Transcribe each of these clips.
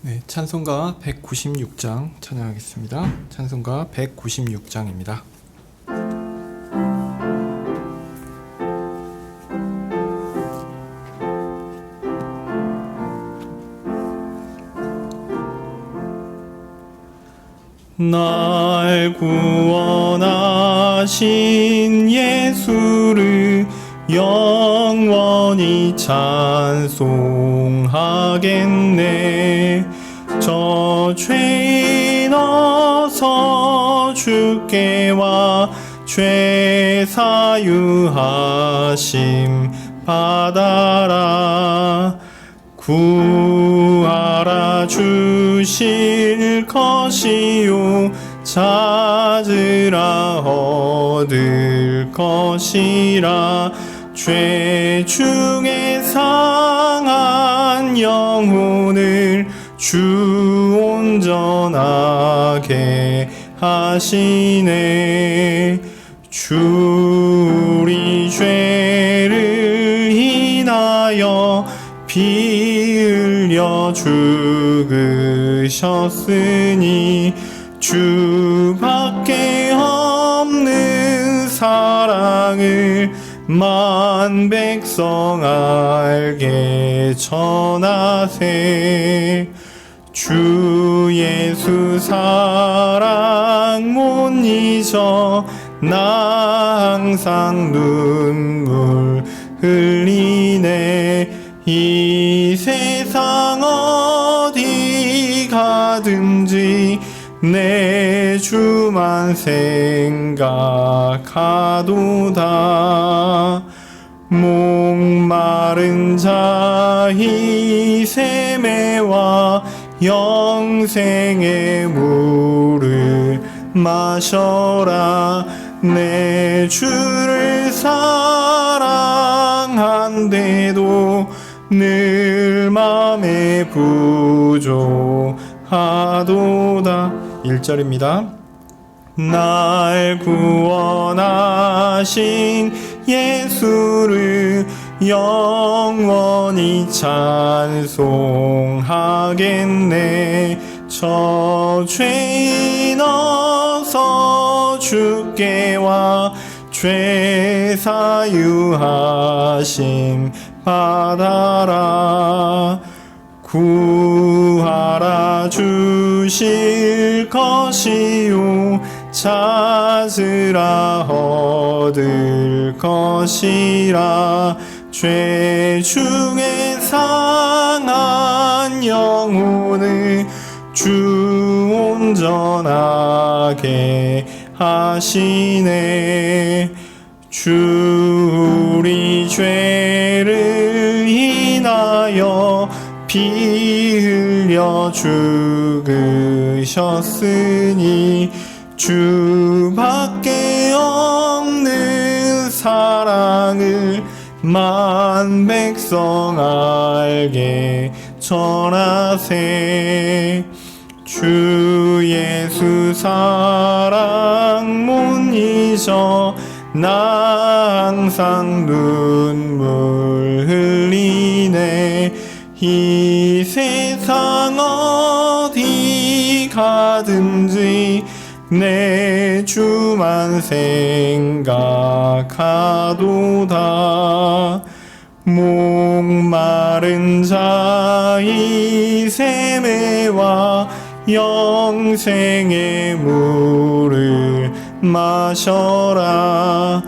네, 찬송가 196장 찬양하겠습니다. 찬송가 196장입니다. 날 구원하신 예수를 영원히 찬송하겠네. 저 죄인 어서 주께 와 죄 사유하심 받아라. 구하라 주실 것이요 찾으라 얻을 것이라. 죄 중에 상한 영혼을 주 온전하게 하시네. 주 우리 죄를 인하여 피 흘려 죽으셨으니 주밖에 없는 사랑을 만 백성 알게 전하세. 주 예수 사랑 못 잊어 나 항상 눈물 흘리네. 이 세상 어디 가든지 내 주만 생각하도다. 목마른 자희 샘에와 영생의 물을 마셔라. 내 주를 사랑한데도 늘 맘에 부족하도다. 1절입니다. 날 구원하신 예수를 영원히 찬송하겠네. 저 죄인 어서 주께 와 죄 사유하심 받아라. 구하라 주실 것이요 찾으라 얻을 것이라. 죄 중에 상한 영혼을 주 온전하게 하시네. 주 우리 죄를 인하여 피 흘려 죽으셨으니 주밖에 없는 사랑을 만 백성 알게 전하세. 주 예수 사랑 못 잊어 나 항상 눈물 흘리네. 이 세상 어디 가든지 내 주만 생각하도다. 목마른 자희 샘에와 영생의 물을 마셔라.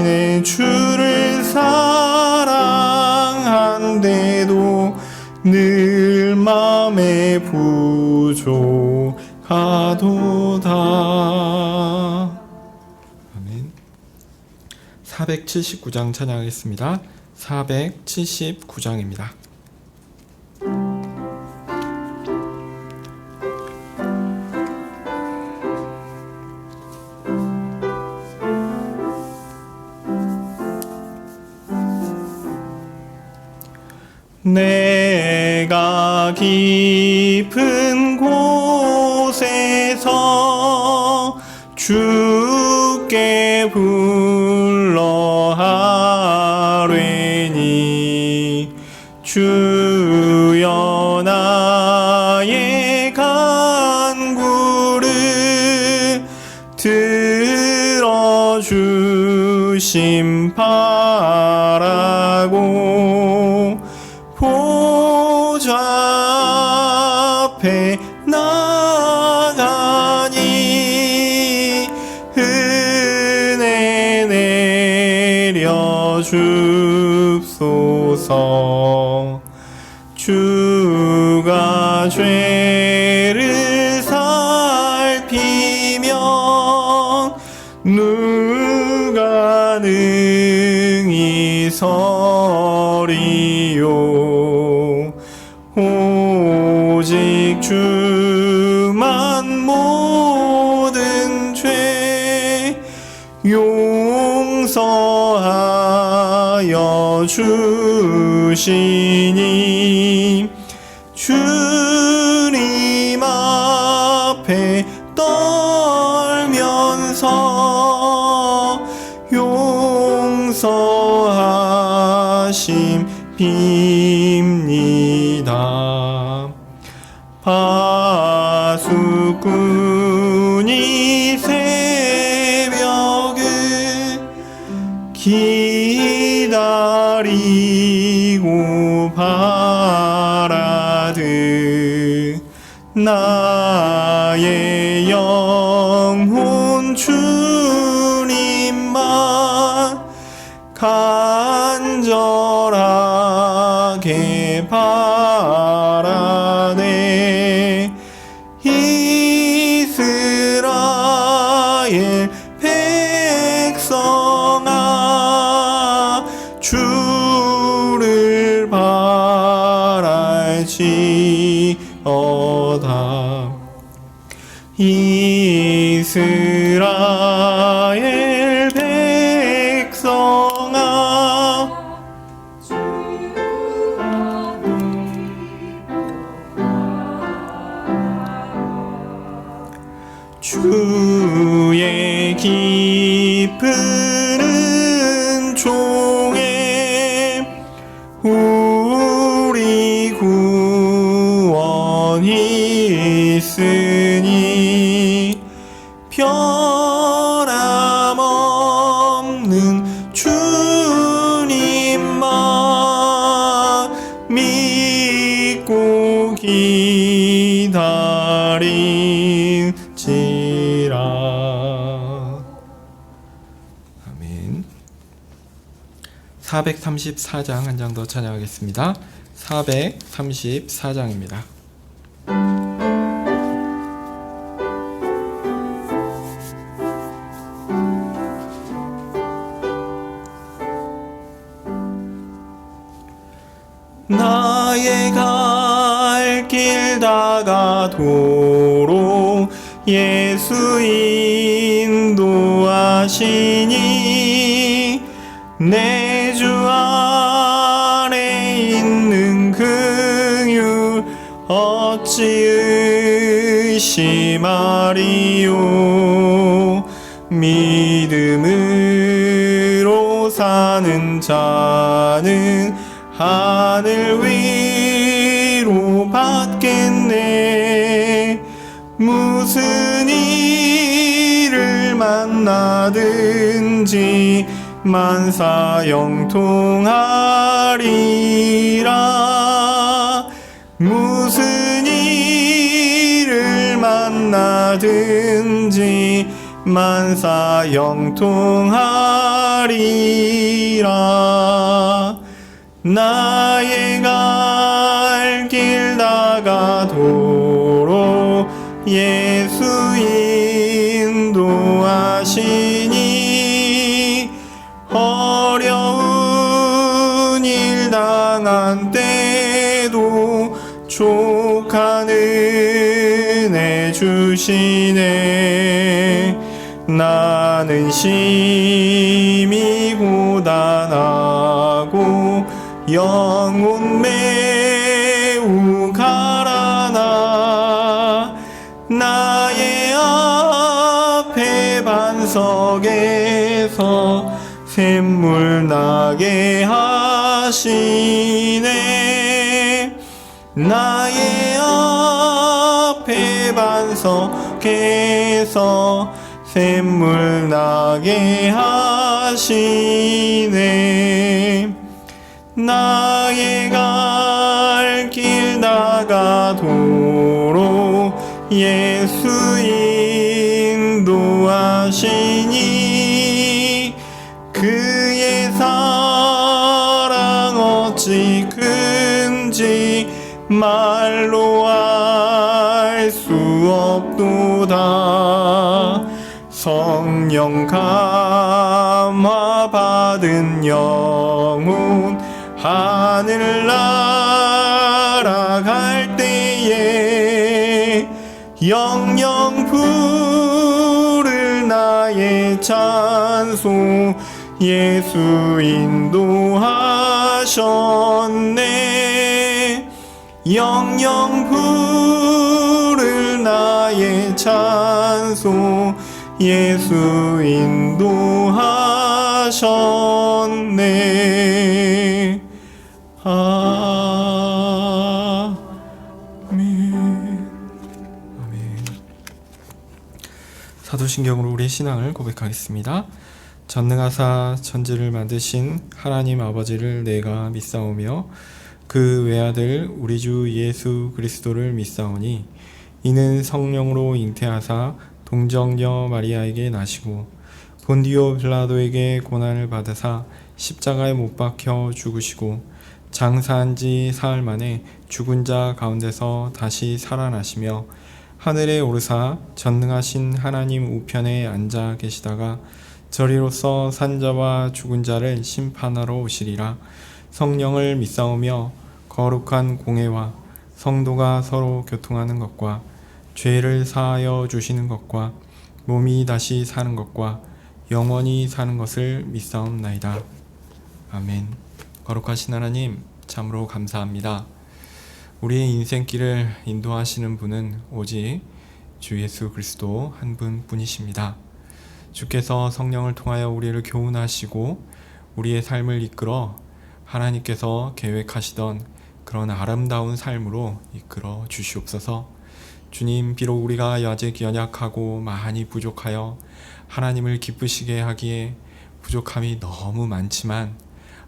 내 주를 사랑한데도 늘 맘에 부족하도다. 아멘. 479장 찬양하겠습니다. 479장입니다. 내가 깊은 곳에서 주께 불러하리니 주여 나의 주심 바라고 보좌 앞에 나가니 은혜 내려 줍소서. 주가 죄를 살피면 누가 능히 서리요. 오직 주만 모든 죄 용서하여 주시니 주님 앞에 떨면서 용서하심 빕니다. 파수꾼이 새벽을 기다리고 바라듯 나의 영혼 주님만 간절하게 바라네. 이스라엘 백성아 주를 바랄지어다. 이스라엘 백성아 주의 깊은 은총에 우리 구원이 있으니 변함없는 주님만 믿고 기다릴지라. 아멘. 434장 한 장 더 찬양하겠습니다. 434장입니다. 나의 갈 길 다가도록 예수 인도하시니 내 주 안에 있는 긍휼 어찌 의심하리요. 믿음으로 사는 자는 하늘 위로 받겠네. 무슨 일을 만나든지 만사형통하리라. 무슨 일을 만나든지 만사형통하리라. 나의 갈 길 다가도록 예수 인도하시니 어려운 일 당한 때도 족한 은혜 주시네. 나는 심히 고단하고 영혼 매우 가라나 나의 앞에 반석에서 샘물 나게 하시네. 나의 앞에 반석에서 샘물 나게 하시네. 인도하시네. 나의 갈 길 나가도록 예수 인도하시니 그의 사랑 어찌 큰지 말로 알 수 없도다. 성령 감화 받은 영혼 하늘 날아갈 때에 영영 부를 나의 찬송 예수 인도하셨네. 영영 부를 나의 찬송 예수 인도하셨네. 아멘. 아멘. 사도신경으로 우리의 신앙을 고백하겠습니다. 전능하사 천지를 만드신 하나님 아버지를 내가 믿사오며 그 외아들 우리 주 예수 그리스도를 믿사오니 이는 성령으로 잉태하사 동정녀 마리아에게 나시고 본디오 빌라도에게 고난을 받으사 십자가에 못 박혀 죽으시고 장사한 지 사흘 만에 죽은 자 가운데서 다시 살아나시며 하늘에 오르사 전능하신 하나님 우편에 앉아 계시다가 저리로서 산자와 죽은 자를 심판하러 오시리라. 성령을 믿사오며 거룩한 공회와 성도가 서로 교통하는 것과 죄를 사하여 주시는 것과 몸이 다시 사는 것과 영원히 사는 것을 믿사옵나이다. 아멘. 거룩하신 하나님, 참으로 감사합니다. 우리의 인생길을 인도하시는 분은 오직 주 예수 그리스도 한 분뿐이십니다. 주께서 성령을 통하여 우리를 교훈하시고 우리의 삶을 이끌어 하나님께서 계획하시던 그런 아름다운 삶으로 이끌어 주시옵소서. 주님, 비록 우리가 아직 연약하고 많이 부족하여 하나님을 기쁘시게 하기에 부족함이 너무 많지만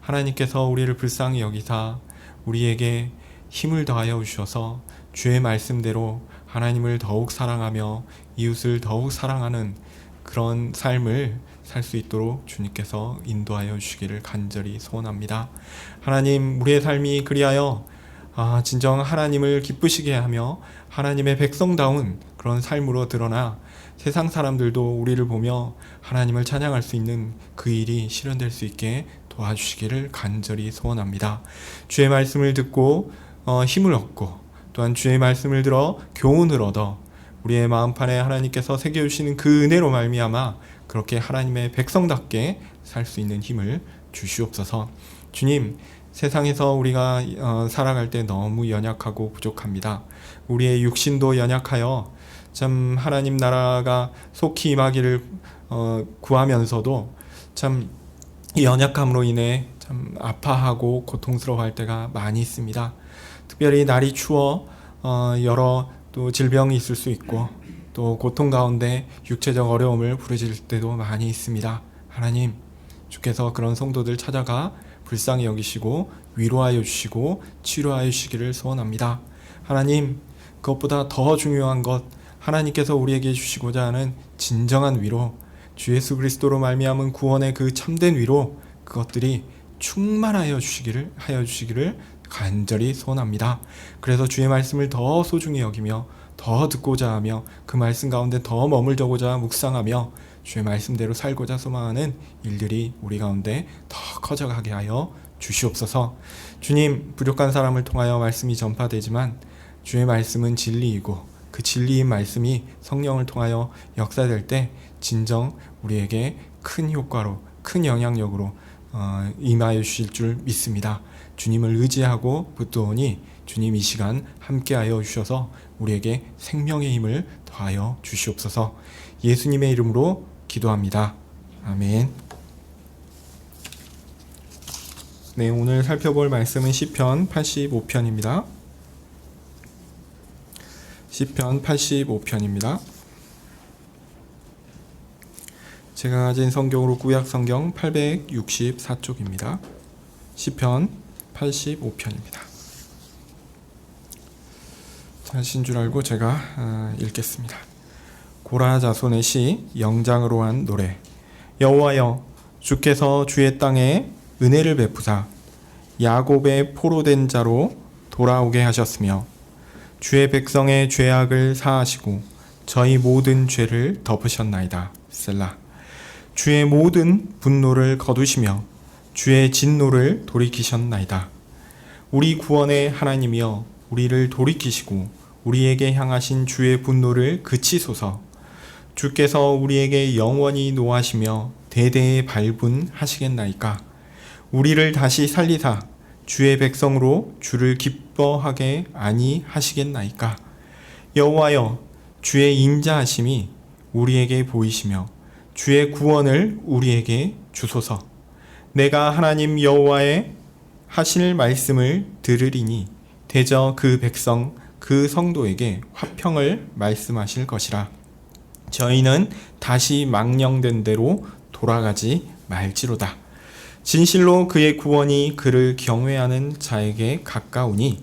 하나님께서 우리를 불쌍히 여기사 우리에게 힘을 더하여 주셔서 주의 말씀대로 하나님을 더욱 사랑하며 이웃을 더욱 사랑하는 그런 삶을 살 수 있도록 주님께서 인도하여 주시기를 간절히 소원합니다. 하나님, 우리의 삶이 그리하여 진정 하나님을 기쁘시게 하며 하나님의 백성다운 그런 삶으로 드러나 세상 사람들도 우리를 보며 하나님을 찬양할 수 있는 그 일이 실현될 수 있게 도와주시기를 간절히 소원합니다. 주의 말씀을 듣고 힘을 얻고 또한 주의 말씀을 들어 교훈을 얻어 우리의 마음판에 하나님께서 새겨주시는 그 은혜로 말미암아 그렇게 하나님의 백성답게 살 수 있는 힘을 주시옵소서. 주님, 세상에서 우리가 살아갈 때 너무 연약하고 부족합니다. 우리의 육신도 연약하여 참 하나님 나라가 속히 임하기를 구하면서도 참 이 연약함으로 인해 참 아파하고 고통스러워할 때가 많이 있습니다. 특별히 날이 추워 여러 또 질병이 있을 수 있고 또 고통 가운데 육체적 어려움을 부르짖을 때도 많이 있습니다. 하나님, 주께서 그런 성도들 찾아가 불쌍히 여기시고 위로하여 주시고 치료하여 주시기를 소원합니다. 하나님, 그것보다 더 중요한 것, 하나님께서 우리에게 주시고자 하는 진정한 위로, 주 예수 그리스도로 말미암은 구원의 그 참된 위로, 그것들이 충만하여 주시기를 간절히 소원합니다. 그래서 주의 말씀을 더 소중히 여기며 더 듣고자 하며 그 말씀 가운데 더 머물고자 묵상하며 주의 말씀대로 살고자 소망하는 일들이 우리 가운데 더 커져가게 하여 주시옵소서. 주님, 부족한 사람을 통하여 말씀이 전파되지만 주의 말씀은 진리이고 그 진리인 말씀이 성령을 통하여 역사될 때 진정 우리에게 큰 효과로, 큰 영향력으로 임하여 주실 줄 믿습니다. 주님을 의지하고 붙드오니 주님 이 시간 함께하여 주셔서 우리에게 생명의 힘을 더하여 주시옵소서. 예수님의 이름으로 기도합니다. 아멘. 네, 오늘 살펴볼 말씀은 시편 85편입니다. 시편 85편입니다. 제가 가진 성경으로 구약 성경 864쪽입니다. 시편 85편입니다. 하신 줄 알고 제가 읽겠습니다. 고라 자손의 시 영장으로 한 노래. 여호와여, 주께서 주의 땅에 은혜를 베푸사 야곱의 포로된 자로 돌아오게 하셨으며 주의 백성의 죄악을 사하시고 저희 모든 죄를 덮으셨나이다. 셀라. 주의 모든 분노를 거두시며 주의 진노를 돌이키셨나이다. 우리 구원의 하나님이여, 우리를 돌이키시고 우리에게 향하신 주의 분노를 그치소서. 주께서 우리에게 영원히 노하시며 대대에 발분하시겠나이까. 우리를 다시 살리사 주의 백성으로 주를 기뻐하게 아니하시겠나이까. 여호와여, 주의 인자하심이 우리에게 보이시며 주의 구원을 우리에게 주소서. 내가 하나님 여호와의 하실 말씀을 들으리니 대저 그 백성 그 성도에게 화평을 말씀하실 것이라. 저희는 다시 망령된 대로 돌아가지 말지로다. 진실로 그의 구원이 그를 경외하는 자에게 가까우니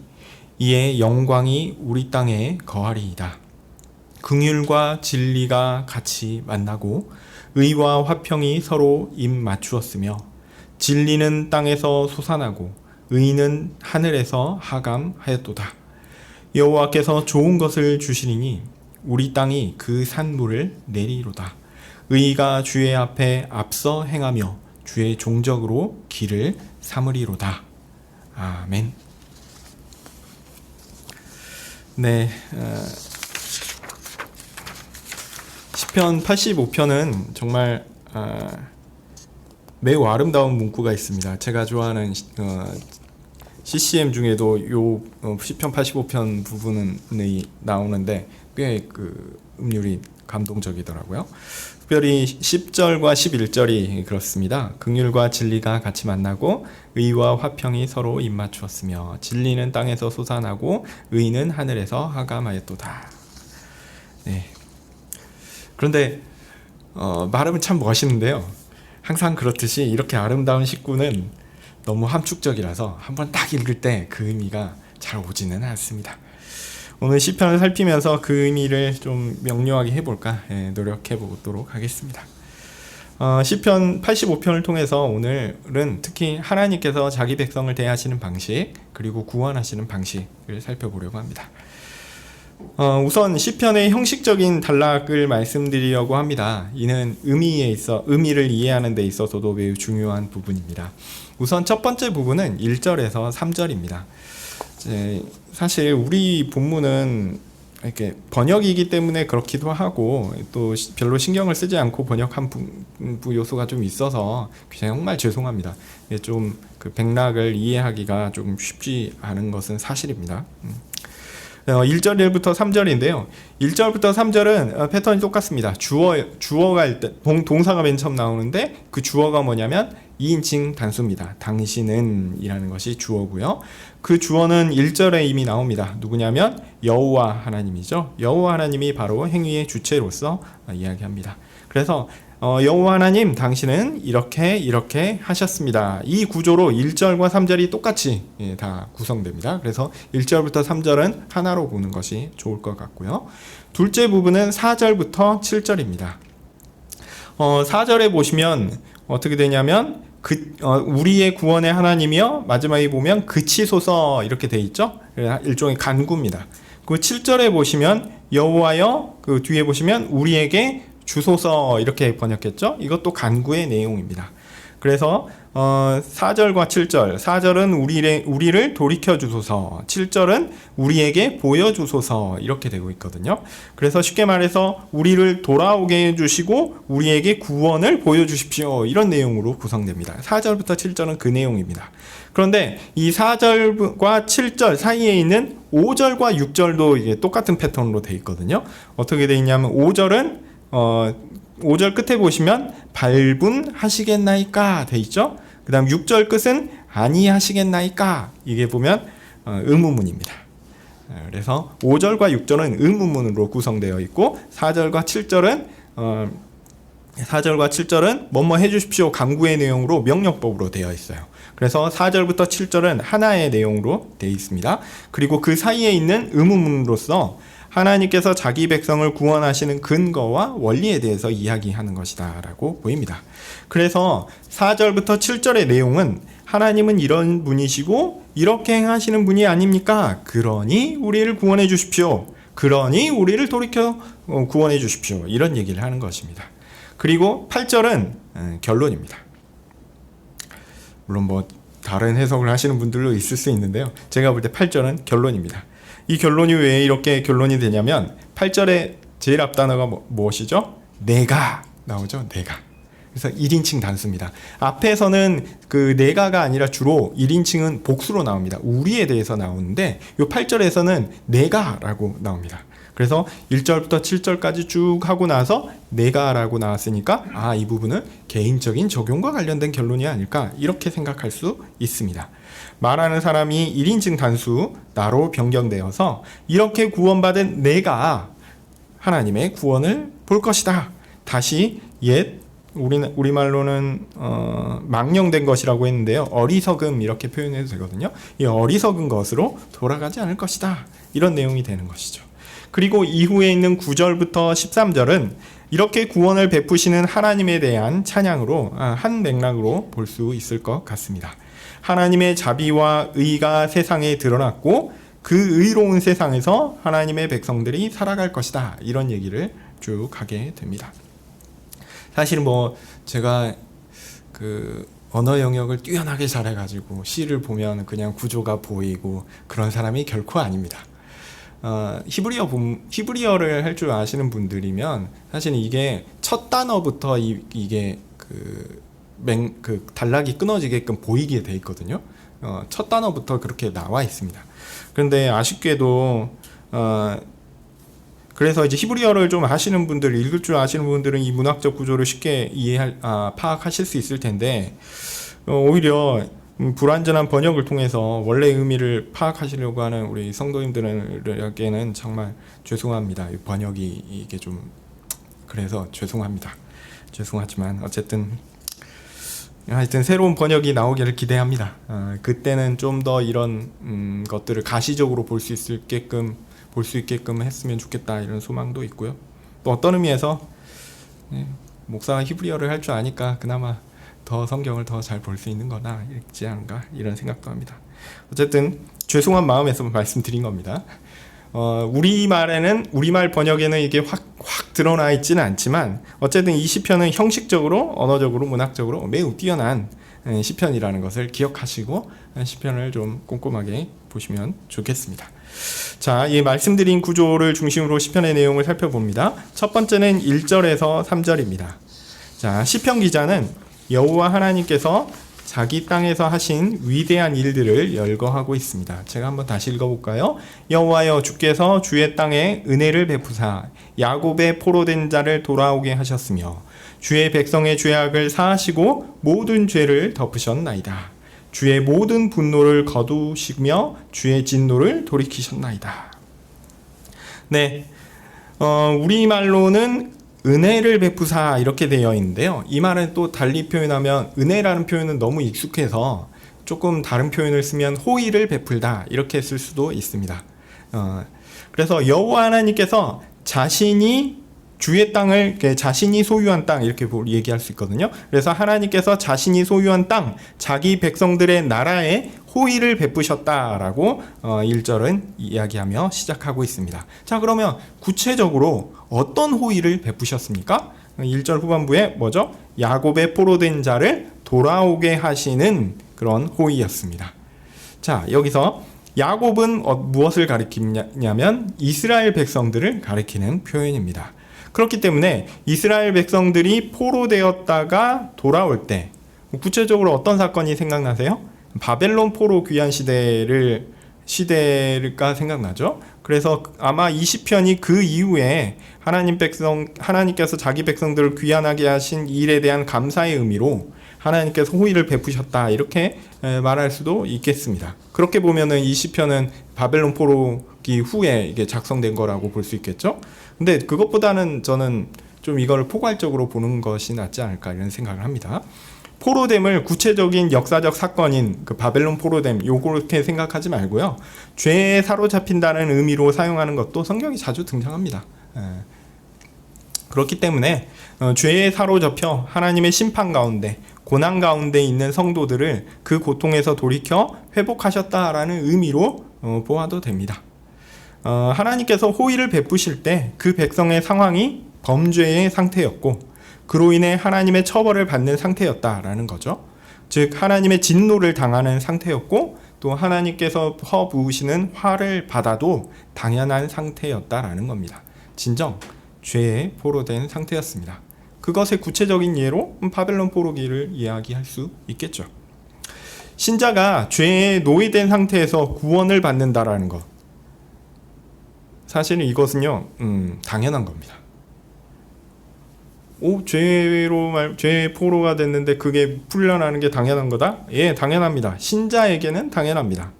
이에 영광이 우리 땅에 거하리이다. 긍휼과 진리가 같이 만나고 의와 화평이 서로 입 맞추었으며 진리는 땅에서 솟아나고 의는 하늘에서 하감하였도다. 여호와께서 좋은 것을 주시리니 우리 땅이 그 산물을 내리로다. 의가 주의 앞에 앞서 행하며 주의 종적으로 길을 삼으리로다. 아멘. 네, 시편 85편은 정말 매우 아름다운 문구가 있습니다. 제가 좋아하는 CCM 중에도 요 시편 85편 부분은 나오는데 꽤 그 음률이 감동적이더라고요. 특별히 10절과 11절이 그렇습니다. 긍휼과 진리가 같이 만나고 의와 화평이 서로 입맞추었으며 진리는 땅에서 솟아나고 의는 하늘에서 하감하였도다. 네. 그런데 말하면 참 멋있는데요. 항상 그렇듯이 이렇게 아름다운 식구는 너무 함축적이라서 한번 딱 읽을 때 그 의미가 잘 오지는 않습니다. 오늘 시편을 살피면서 그 의미를 좀 명료하게 해볼까 노력해 보도록 하겠습니다. 시편 85편을 통해서 오늘은 특히 하나님께서 자기 백성을 대하시는 방식 그리고 구원하시는 방식을 살펴보려고 합니다. 우선 시편의 형식적인 단락을 말씀드리려고 합니다. 이는 의미를 이해하는 데 있어서도 매우 중요한 부분입니다. 우선 첫 번째 부분은 1절에서 3절입니다. 사실 우리 본문은 이렇게 번역이기 때문에 그렇기도 하고 또 별로 신경을 쓰지 않고 번역한 부 요소가 좀 있어서 정말 죄송합니다. 좀 그 맥락을 이해하기가 좀 쉽지 않은 것은 사실입니다. 1절 1부터 3절인데요. 1절부터 3절은 패턴이 똑같습니다. 주어가 일단 동사가 맨 처음 나오는데 그 주어가 뭐냐면 2인칭 단수입니다. 당신은 이라는 것이 주어고요. 그 주어는 1절에 이미 나옵니다. 누구냐면 여호와 하나님이죠. 여호와 하나님이 바로 행위의 주체로서 이야기합니다. 그래서 여호와 하나님 당신은 이렇게 하셨습니다. 이 구조로 1절과 3절이 똑같이 다 구성됩니다. 그래서 1절부터 3절은 하나로 보는 것이 좋을 것 같고요. 둘째 부분은 4절부터 7절입니다. 4절에 보시면 어떻게 되냐면 우리의 구원의 하나님이여, 마지막에 보면 그치소서 이렇게 돼 있죠. 일종의 간구입니다. 그 7절에 보시면 여호와여, 그 뒤에 보시면 우리에게 주소서 이렇게 번역했죠. 이것도 간구의 내용입니다. 그래서 4절과 7절, 4절은 우리를 돌이켜 주소서, 7절은 우리에게 보여주소서 이렇게 되고 있거든요. 그래서 쉽게 말해서 우리를 돌아오게 해주시고 우리에게 구원을 보여주십시오, 이런 내용으로 구성됩니다. 4절부터 7절은 그 내용입니다. 그런데 이 4절과 7절 사이에 있는 5절과 6절도 이게 똑같은 패턴으로 되어 있거든요. 어떻게 되어 있냐면 5절은 5절 끝에 보시면 발분하시겠나이까 돼 있죠. 그 다음 6절 끝은 아니하시겠나이까, 이게 보면 의문문입니다. 그래서 5절과 6절은 의문문으로 구성되어 있고 4절과 7절은 4절과 7절은 뭐뭐 해주십시오 강구의 내용으로 명령법으로 되어 있어요. 그래서 4절부터 7절은 하나의 내용으로 되어 있습니다. 그리고 그 사이에 있는 의문문으로서 하나님께서 자기 백성을 구원하시는 근거와 원리에 대해서 이야기하는 것이다 라고 보입니다. 그래서 4절부터 7절의 내용은 하나님은 이런 분이시고 이렇게 행하시는 분이 아닙니까? 그러니 우리를 구원해 주십시오. 그러니 우리를 돌이켜 구원해 주십시오. 이런 얘기를 하는 것입니다. 그리고 8절은 결론입니다. 물론 뭐 다른 해석을 하시는 분들도 있을 수 있는데요. 제가 볼 때 8절은 결론입니다. 이 결론이 왜 이렇게 결론이 되냐면 8절의 제일 앞 단어가 무엇이죠? 내가 나오죠. 내가. 그래서 1인칭 단수입니다. 앞에서는 그 내가가 아니라 주로 1인칭은 복수로 나옵니다. 우리에 대해서 나오는데 이 8절에서는 내가라고 나옵니다. 그래서 1절부터 7절까지 쭉 하고 나서 내가라고 나왔으니까 이 부분은 개인적인 적용과 관련된 결론이 아닐까 이렇게 생각할 수 있습니다. 말하는 사람이 1인칭 단수 나로 변경되어서 이렇게 구원받은 내가 하나님의 구원을 볼 것이다. 다시 옛 우리말로는 망령된 것이라고 했는데요. 어리석음 이렇게 표현해도 되거든요. 이 어리석은 것으로 돌아가지 않을 것이다. 이런 내용이 되는 것이죠. 그리고 이후에 있는 9절부터 13절은 이렇게 구원을 베푸시는 하나님에 대한 찬양으로 한 맥락으로 볼 수 있을 것 같습니다. 하나님의 자비와 의가 세상에 드러났고 그 의로운 세상에서 하나님의 백성들이 살아갈 것이다. 이런 얘기를 쭉 하게 됩니다. 사실 뭐 제가 그 언어 영역을 뛰어나게 잘해가지고 시를 보면 그냥 구조가 보이고 그런 사람이 결코 아닙니다. 히브리어를 할 줄 아시는 분들이면 사실 이게 첫 단어부터 이게 그 단락이 끊어지게끔 보이게 돼 있거든요. 첫 단어부터 그렇게 나와 있습니다. 그런데 아쉽게도 그래서 이제 히브리어를 좀 하시는 분들, 읽을 줄 아시는 분들은 이 문학적 구조를 쉽게 파악하실 수 있을 텐데 오히려 불완전한 번역을 통해서 원래 의미를 파악하시려고 하는 우리 성도님들에게는 정말 죄송합니다. 이 번역이 이게 좀 그래서 죄송합니다. 죄송하지만 어쨌든 하여튼 새로운 번역이 나오기를 기대합니다. 그때는 좀 더 이런 것들을 가시적으로 볼 수 있게끔 했으면 좋겠다 이런 소망도 있고요. 또 어떤 의미에서 목사가 히브리어를 할 줄 아니까 그나마 더 성경을 더 잘 볼 수 있는 거나 있지 않은가 이런 생각도 합니다. 어쨌든 죄송한 마음에서 말씀드린 겁니다. 우리말 번역에는 이게 확 드러나 있지는 않지만 어쨌든 이 시편은 형식적으로 언어적으로 문학적으로 매우 뛰어난 시편이라는 것을 기억하시고 시편을 좀 꼼꼼하게 보시면 좋겠습니다. 자, 이 말씀드린 구조를 중심으로 시편의 내용을 살펴봅니다. 첫 번째는 1절에서 3절입니다. 자, 시편 기자는 여호와 하나님께서 자기 땅에서 하신 위대한 일들을 열거하고 있습니다. 제가 한번 다시 읽어볼까요? 여호와여 주께서 주의 땅에 은혜를 베푸사 야곱의 포로된 자를 돌아오게 하셨으며 주의 백성의 죄악을 사하시고 모든 죄를 덮으셨나이다. 주의 모든 분노를 거두시며 주의 진노를 돌이키셨나이다. 네, 우리말로는 은혜를 베푸사 이렇게 되어 있는데요. 이 말은 또 달리 표현하면 은혜라는 표현은 너무 익숙해서 조금 다른 표현을 쓰면 호의를 베풀다 이렇게 쓸 수도 있습니다. 그래서 여호와 하나님께서 자신이 주의 땅을 자신이 소유한 땅 이렇게 얘기할 수 있거든요. 그래서 하나님께서 자신이 소유한 땅, 자기 백성들의 나라에 호의를 베푸셨다라고 1절은 이야기하며 시작하고 있습니다. 자, 그러면 구체적으로 어떤 호의를 베푸셨습니까? 1절 후반부에 뭐죠? 야곱의 포로된 자를 돌아오게 하시는 그런 호의였습니다. 자, 여기서 야곱은 무엇을 가리키냐면 이스라엘 백성들을 가리키는 표현입니다. 그렇기 때문에 이스라엘 백성들이 포로되었다가 돌아올 때 구체적으로 어떤 사건이 생각나세요? 바벨론 포로 귀환 시대가 생각나죠? 그래서 아마 이 시편이 그 이후에 하나님께서 자기 백성들을 귀환하게 하신 일에 대한 감사의 의미로 하나님께서 호의를 베푸셨다 이렇게 말할 수도 있겠습니다. 그렇게 보면은 이 시편은 바벨론 포로기 후에 이게 작성된 거라고 볼 수 있겠죠. 근데 그것보다는 저는 좀 이걸 포괄적으로 보는 것이 낫지 않을까 이런 생각을 합니다. 포로됨을 구체적인 역사적 사건인 그 바벨론 포로됨 요렇게 생각하지 말고요. 죄에 사로잡힌다는 의미로 사용하는 것도 성경이 자주 등장합니다. 그렇기 때문에 죄에 사로잡혀 하나님의 심판 가운데 고난 가운데 있는 성도들을 그 고통에서 돌이켜 회복하셨다라는 의미로 보아도 됩니다. 하나님께서 호의를 베푸실 때 그 백성의 상황이 범죄의 상태였고 그로 인해 하나님의 처벌을 받는 상태였다라는 거죠. 즉 하나님의 진노를 당하는 상태였고 또 하나님께서 퍼부으시는 화를 받아도 당연한 상태였다라는 겁니다. 진정 죄에 포로된 상태였습니다. 그것의 구체적인 예로 바벨론 포로기를 이야기할 수 있겠죠. 신자가 죄에 노예된 상태에서 구원을 받는다라는 것, 사실은 이것은요 당연한 겁니다. 죄의 포로가 됐는데 그게 풀려나는 게 당연한 거다? 예, 당연합니다. 신자에게는 당연합니다.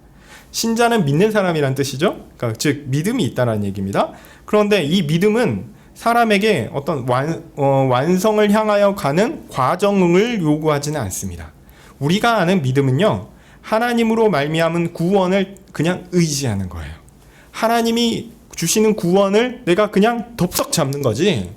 신자는 믿는 사람이란 뜻이죠. 그러니까 즉 믿음이 있다는 얘기입니다. 그런데 이 믿음은 사람에게 어떤 완성을 향하여 가는 과정을 요구하지는 않습니다. 우리가 아는 믿음은요, 하나님으로 말미암은 구원을 그냥 의지하는 거예요. 하나님이 주시는 구원을 내가 그냥 덥석 잡는 거지,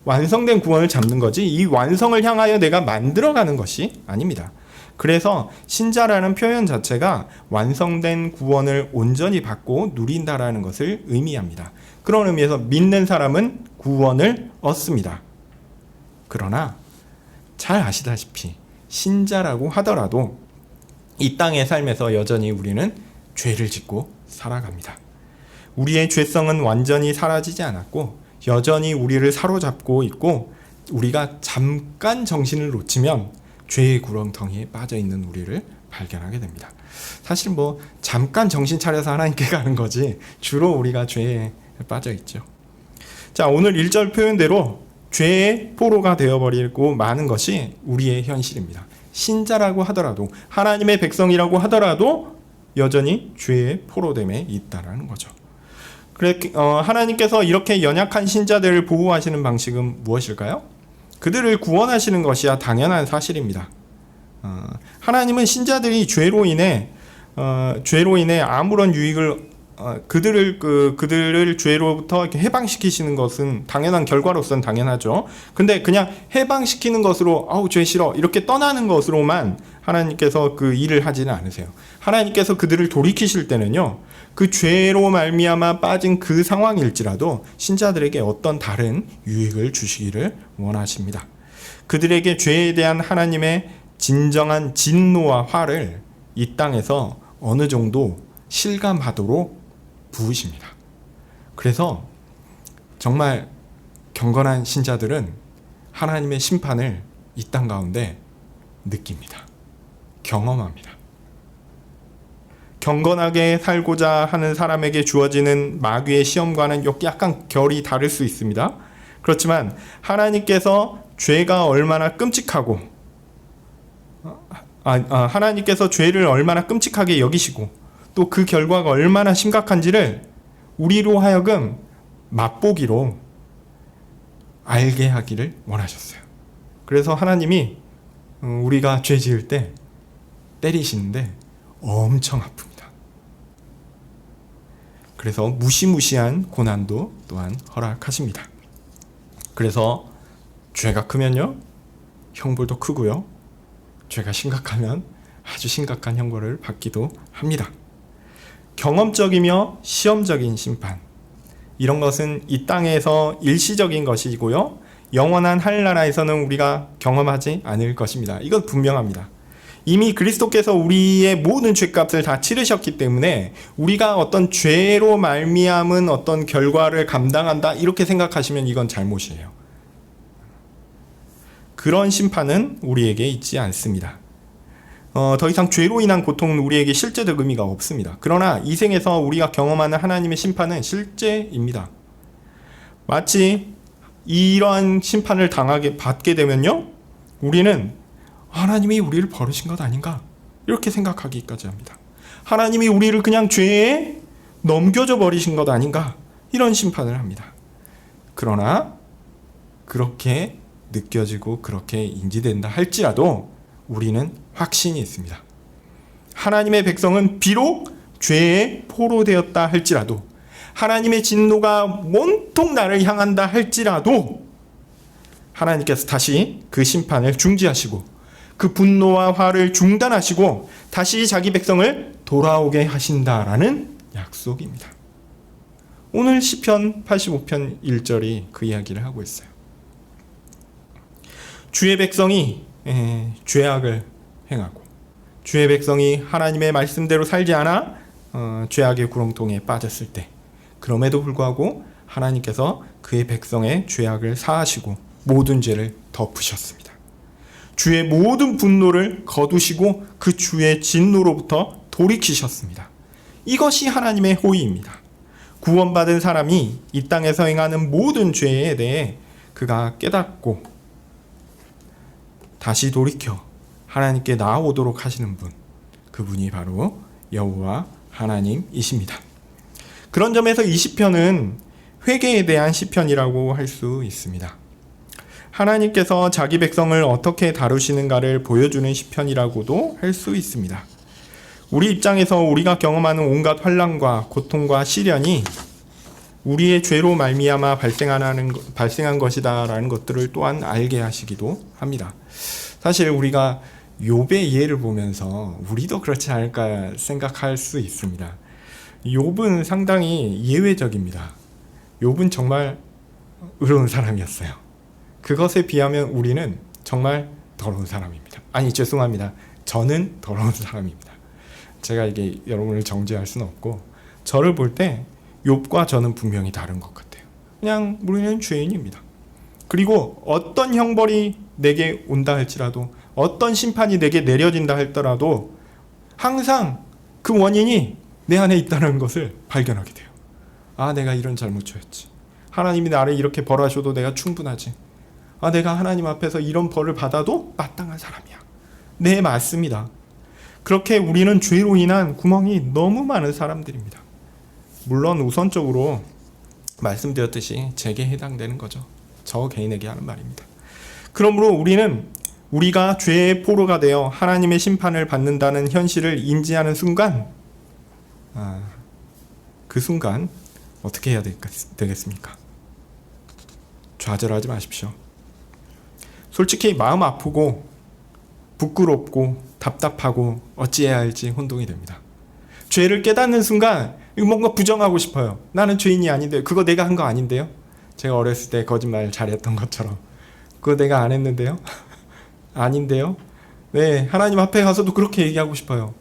완성된 구원을 잡는 거지, 이 완성을 향하여 내가 만들어가는 것이 아닙니다. 그래서 신자라는 표현 자체가 완성된 구원을 온전히 받고 누린다라는 것을 의미합니다. 그런 의미에서 믿는 사람은 구원을 얻습니다. 그러나 잘 아시다시피 신자라고 하더라도 이 땅의 삶에서 여전히 우리는 죄를 짓고 살아갑니다. 우리의 죄성은 완전히 사라지지 않았고 여전히 우리를 사로잡고 있고, 우리가 잠깐 정신을 놓치면 죄의 구렁텅이에 빠져있는 우리를 발견하게 됩니다. 사실 잠깐 정신 차려서 하나님께 가는 거지 주로 우리가 죄에 빠져있죠. 자, 오늘 1절 표현대로 죄의 포로가 되어버리고 마는 것이 우리의 현실입니다. 신자라고 하더라도, 하나님의 백성이라고 하더라도 여전히 죄의 포로됨에 있다는 거죠. 하나님께서 이렇게 연약한 신자들을 보호하시는 방식은 무엇일까요? 그들을 구원하시는 것이야 당연한 사실입니다. 하나님은 신자들이 죄로 인해 아무런 유익을 그들을 죄로부터 이렇게 해방시키시는 것은 당연한 결과로서는 당연하죠. 근데 그냥 해방시키는 것으로 죄 싫어 이렇게 떠나는 것으로만 하나님께서 그 일을 하지는 않으세요. 하나님께서 그들을 돌이키실 때는요, 그 죄로 말미암아 빠진 그 상황일지라도 신자들에게 어떤 다른 유익을 주시기를 원하십니다. 그들에게 죄에 대한 하나님의 진정한 진노와 화를 이 땅에서 어느 정도 실감하도록 부으십니다. 그래서 정말 경건한 신자들은 하나님의 심판을 이 땅 가운데 느낍니다. 경험합니다. 경건하게 살고자 하는 사람에게 주어지는 마귀의 시험과는 약간 결이 다를 수 있습니다. 그렇지만 하나님께서 죄가 얼마나 끔찍하고 하나님께서 죄를 얼마나 끔찍하게 여기시고 또 그 결과가 얼마나 심각한지를 우리로 하여금 맛보기로 알게 하기를 원하셨어요. 그래서 하나님이 우리가 죄 지을 때 때리시는데 엄청 아픕니다. 그래서 무시무시한 고난도 또한 허락하십니다. 그래서 죄가 크면요, 형벌도 크고요, 죄가 심각하면 아주 심각한 형벌을 받기도 합니다. 경험적이며 시험적인 심판, 이런 것은 이 땅에서 일시적인 것이고요, 영원한 하늘나라에서는 우리가 경험하지 않을 것입니다. 이건 분명합니다. 이미 그리스도께서 우리의 모든 죄값을 다 치르셨기 때문에 우리가 어떤 죄로 말미암은 어떤 결과를 감당한다 이렇게 생각하시면 이건 잘못이에요. 그런 심판은 우리에게 있지 않습니다. 더 이상 죄로 인한 고통은 우리에게 실제적 의미가 없습니다. 그러나 이 생에서 우리가 경험하는 하나님의 심판은 실제입니다. 마치 이러한 심판을 받게 되면요, 우리는 하나님이 우리를 버리신 것 아닌가 이렇게 생각하기까지 합니다. 하나님이 우리를 그냥 죄에 넘겨줘 버리신 것 아닌가 이런 심판을 합니다. 그러나 그렇게 느껴지고 그렇게 인지된다 할지라도 우리는 확신이 있습니다. 하나님의 백성은 비록 죄에 포로되었다 할지라도, 하나님의 진노가 온통 나를 향한다 할지라도 하나님께서 다시 그 심판을 중지하시고 그 분노와 화를 중단하시고 다시 자기 백성을 돌아오게 하신다라는 약속입니다. 오늘 시편 85편 1절이 그 이야기를 하고 있어요. 주의 백성이 죄악을 행하고 주의 백성이 하나님의 말씀대로 살지 않아 죄악의 구렁텅이에 빠졌을 때, 그럼에도 불구하고 하나님께서 그의 백성의 죄악을 사하시고 모든 죄를 덮으셨습니다. 주의 모든 분노를 거두시고 그 주의 진노로부터 돌이키셨습니다. 이것이 하나님의 호의입니다. 구원받은 사람이 이 땅에서 행하는 모든 죄에 대해 그가 깨닫고 다시 돌이켜 하나님께 나아오도록 하시는 분, 그분이 바로 여호와 하나님이십니다. 그런 점에서 이 시편은 회개에 대한 시편이라고 할 수 있습니다. 하나님께서 자기 백성을 어떻게 다루시는가를 보여주는 시편이라고도 할 수 있습니다. 우리 입장에서 우리가 경험하는 온갖 환난과 고통과 시련이 우리의 죄로 말미암아 발생한 것이다라는 것들을 또한 알게 하시기도 합니다. 사실 우리가 욥의 예를 보면서 우리도 그렇지 않을까 생각할 수 있습니다. 욥은 상당히 예외적입니다. 욥은 정말 의로운 사람이었어요. 그것에 비하면 우리는 정말 더러운 사람입니다. 아니, 죄송합니다. 저는 더러운 사람입니다. 제가 이게 여러분을 정죄할 수는 없고, 저를 볼 때 욥과 저는 분명히 다른 것 같아요. 그냥 우리는 죄인입니다. 그리고 어떤 형벌이 내게 온다 할지라도, 어떤 심판이 내게 내려진다 할더라도 항상 그 원인이 내 안에 있다는 것을 발견하게 돼요. 아, 내가 이런 잘못이었지. 하나님이 나를 이렇게 벌하셔도 내가 충분하지. 아, 내가 하나님 앞에서 이런 벌을 받아도 마땅한 사람이야. 네, 맞습니다. 그렇게 우리는 죄로 인한 구멍이 너무 많은 사람들입니다. 물론 우선적으로 말씀드렸듯이 제게 해당되는 거죠. 저 개인에게 하는 말입니다. 그러므로 우리가 죄의 포로가 되어 하나님의 심판을 받는다는 현실을 인지하는 순간, 그 순간 어떻게 해야 되겠습니까? 좌절하지 마십시오. 솔직히 마음 아프고 부끄럽고 답답하고 어찌해야 할지 혼동이 됩니다. 죄를 깨닫는 순간 뭔가 부정하고 싶어요. 나는 죄인이 아닌데, 그거 내가 한 거 아닌데요? 제가 어렸을 때 거짓말 잘했던 것처럼, 그거 내가 안 했는데요? 아닌데요? 네, 하나님 앞에 가서도 그렇게 얘기하고 싶어요.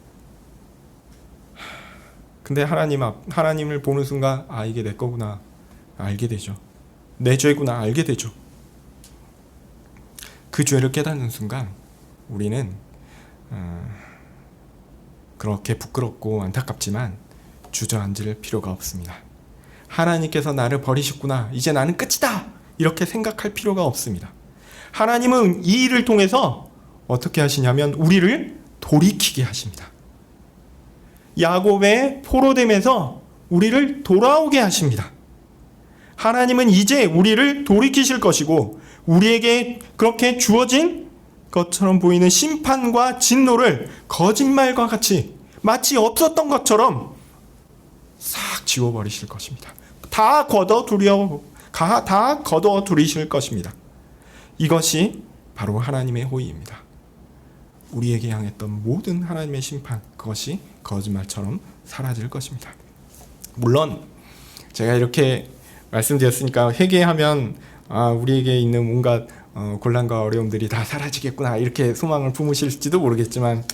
근데 하나님을 보는 순간, 아, 이게 내 거구나 알게 되죠. 내 죄구나 알게 되죠. 그 죄를 깨닫는 순간 우리는 그렇게 부끄럽고 안타깝지만 주저앉을 필요가 없습니다. 하나님께서 나를 버리셨구나, 이제 나는 끝이다, 이렇게 생각할 필요가 없습니다. 하나님은 이 일을 통해서 어떻게 하시냐면 우리를 돌이키게 하십니다. 야곱의 포로됨에서 우리를 돌아오게 하십니다. 하나님은 이제 우리를 돌이키실 것이고, 우리에게 그렇게 주어진 것처럼 보이는 심판과 진노를 거짓말과 같이 마치 없었던 것처럼 싹 지워버리실 것입니다. 다 거둬두리실 것입니다. 이것이 바로 하나님의 호의입니다. 우리에게 향했던 모든 하나님의 심판, 그것이 거짓말처럼 사라질 것입니다. 물론 제가 이렇게 말씀드렸으니까 회개하면 우리에게 있는 온갖 곤란과 어려움들이 다 사라지겠구나, 이렇게 소망을 품으실지도 모르겠지만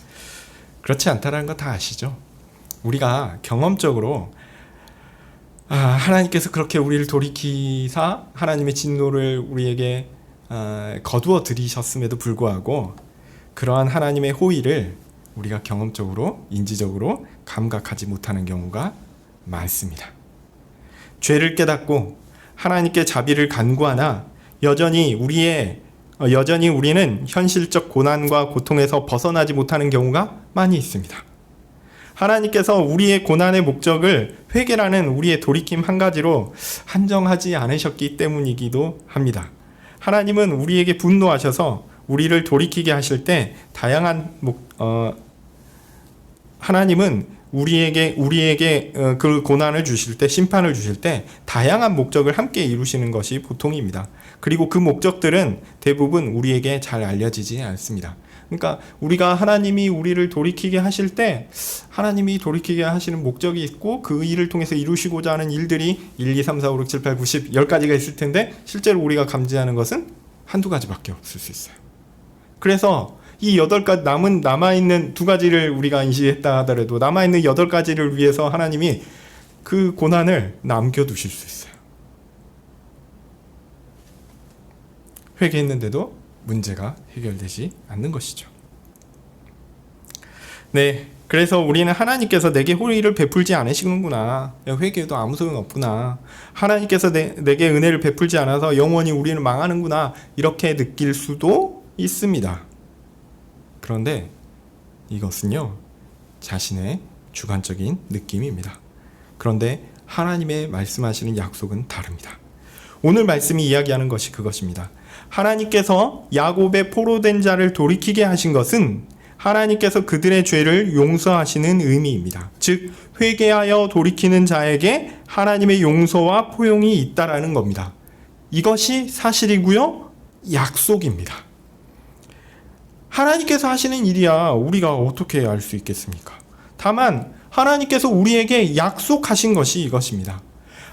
그렇지 않다는 거 다 아시죠? 우리가 경험적으로 하나님께서 그렇게 우리를 돌이키사 하나님의 진노를 우리에게 거두어 들이셨음에도 불구하고 그러한 하나님의 호의를 우리가 경험적으로, 인지적으로 감각하지 못하는 경우가 많습니다. 죄를 깨닫고 하나님께 자비를 간구하나 여전히 우리는 현실적 고난과 고통에서 벗어나지 못하는 경우가 많이 있습니다. 하나님께서 우리의 고난의 목적을 회개라는 우리의 돌이킴 한 가지로 한정하지 않으셨기 때문이기도 합니다. 하나님은 우리에게 분노하셔서 우리를 돌이키게 하실 때 하나님은 우리에게 그 고난을 주실 때, 심판을 주실 때 다양한 목적을 함께 이루시는 것이 보통입니다. 그리고 그 목적들은 대부분 우리에게 잘 알려지지 않습니다. 그러니까 우리가 하나님이 우리를 돌이키게 하실 때 하나님이 돌이키게 하시는 목적이 있고 그 일을 통해서 이루시고자 하는 일들이 1, 2, 3, 4, 5, 6, 7, 8, 9, 10, 10가지가 있을 텐데 실제로 우리가 감지하는 것은 한두 가지밖에 없을 수 있어요. 그래서 이 8가지 남아있는 2가지를 우리가 인식했다 하더라도 남아있는 8가지를 위해서 하나님이 그 고난을 남겨두실 수 있어요. 회개했는데도 문제가 해결되지 않는 것이죠. 네, 그래서 우리는 하나님께서 내게 호의를 베풀지 않으시는구나, 회개도 아무 소용 없구나, 하나님께서 내게 은혜를 베풀지 않아서 영원히 우리는 망하는구나, 이렇게 느낄 수도 있습니다. 그런데 이것은요, 자신의 주관적인 느낌입니다. 그런데 하나님의 말씀하시는 약속은 다릅니다. 오늘 말씀이 이야기하는 것이 그것입니다. 하나님께서 야곱의 포로된 자를 돌이키게 하신 것은 하나님께서 그들의 죄를 용서하시는 의미입니다. 즉 회개하여 돌이키는 자에게 하나님의 용서와 포용이 있다라는 겁니다. 이것이 사실이고요, 약속입니다. 하나님께서 하시는 일이야 우리가 어떻게 알 수 있겠습니까? 다만 하나님께서 우리에게 약속하신 것이 이것입니다.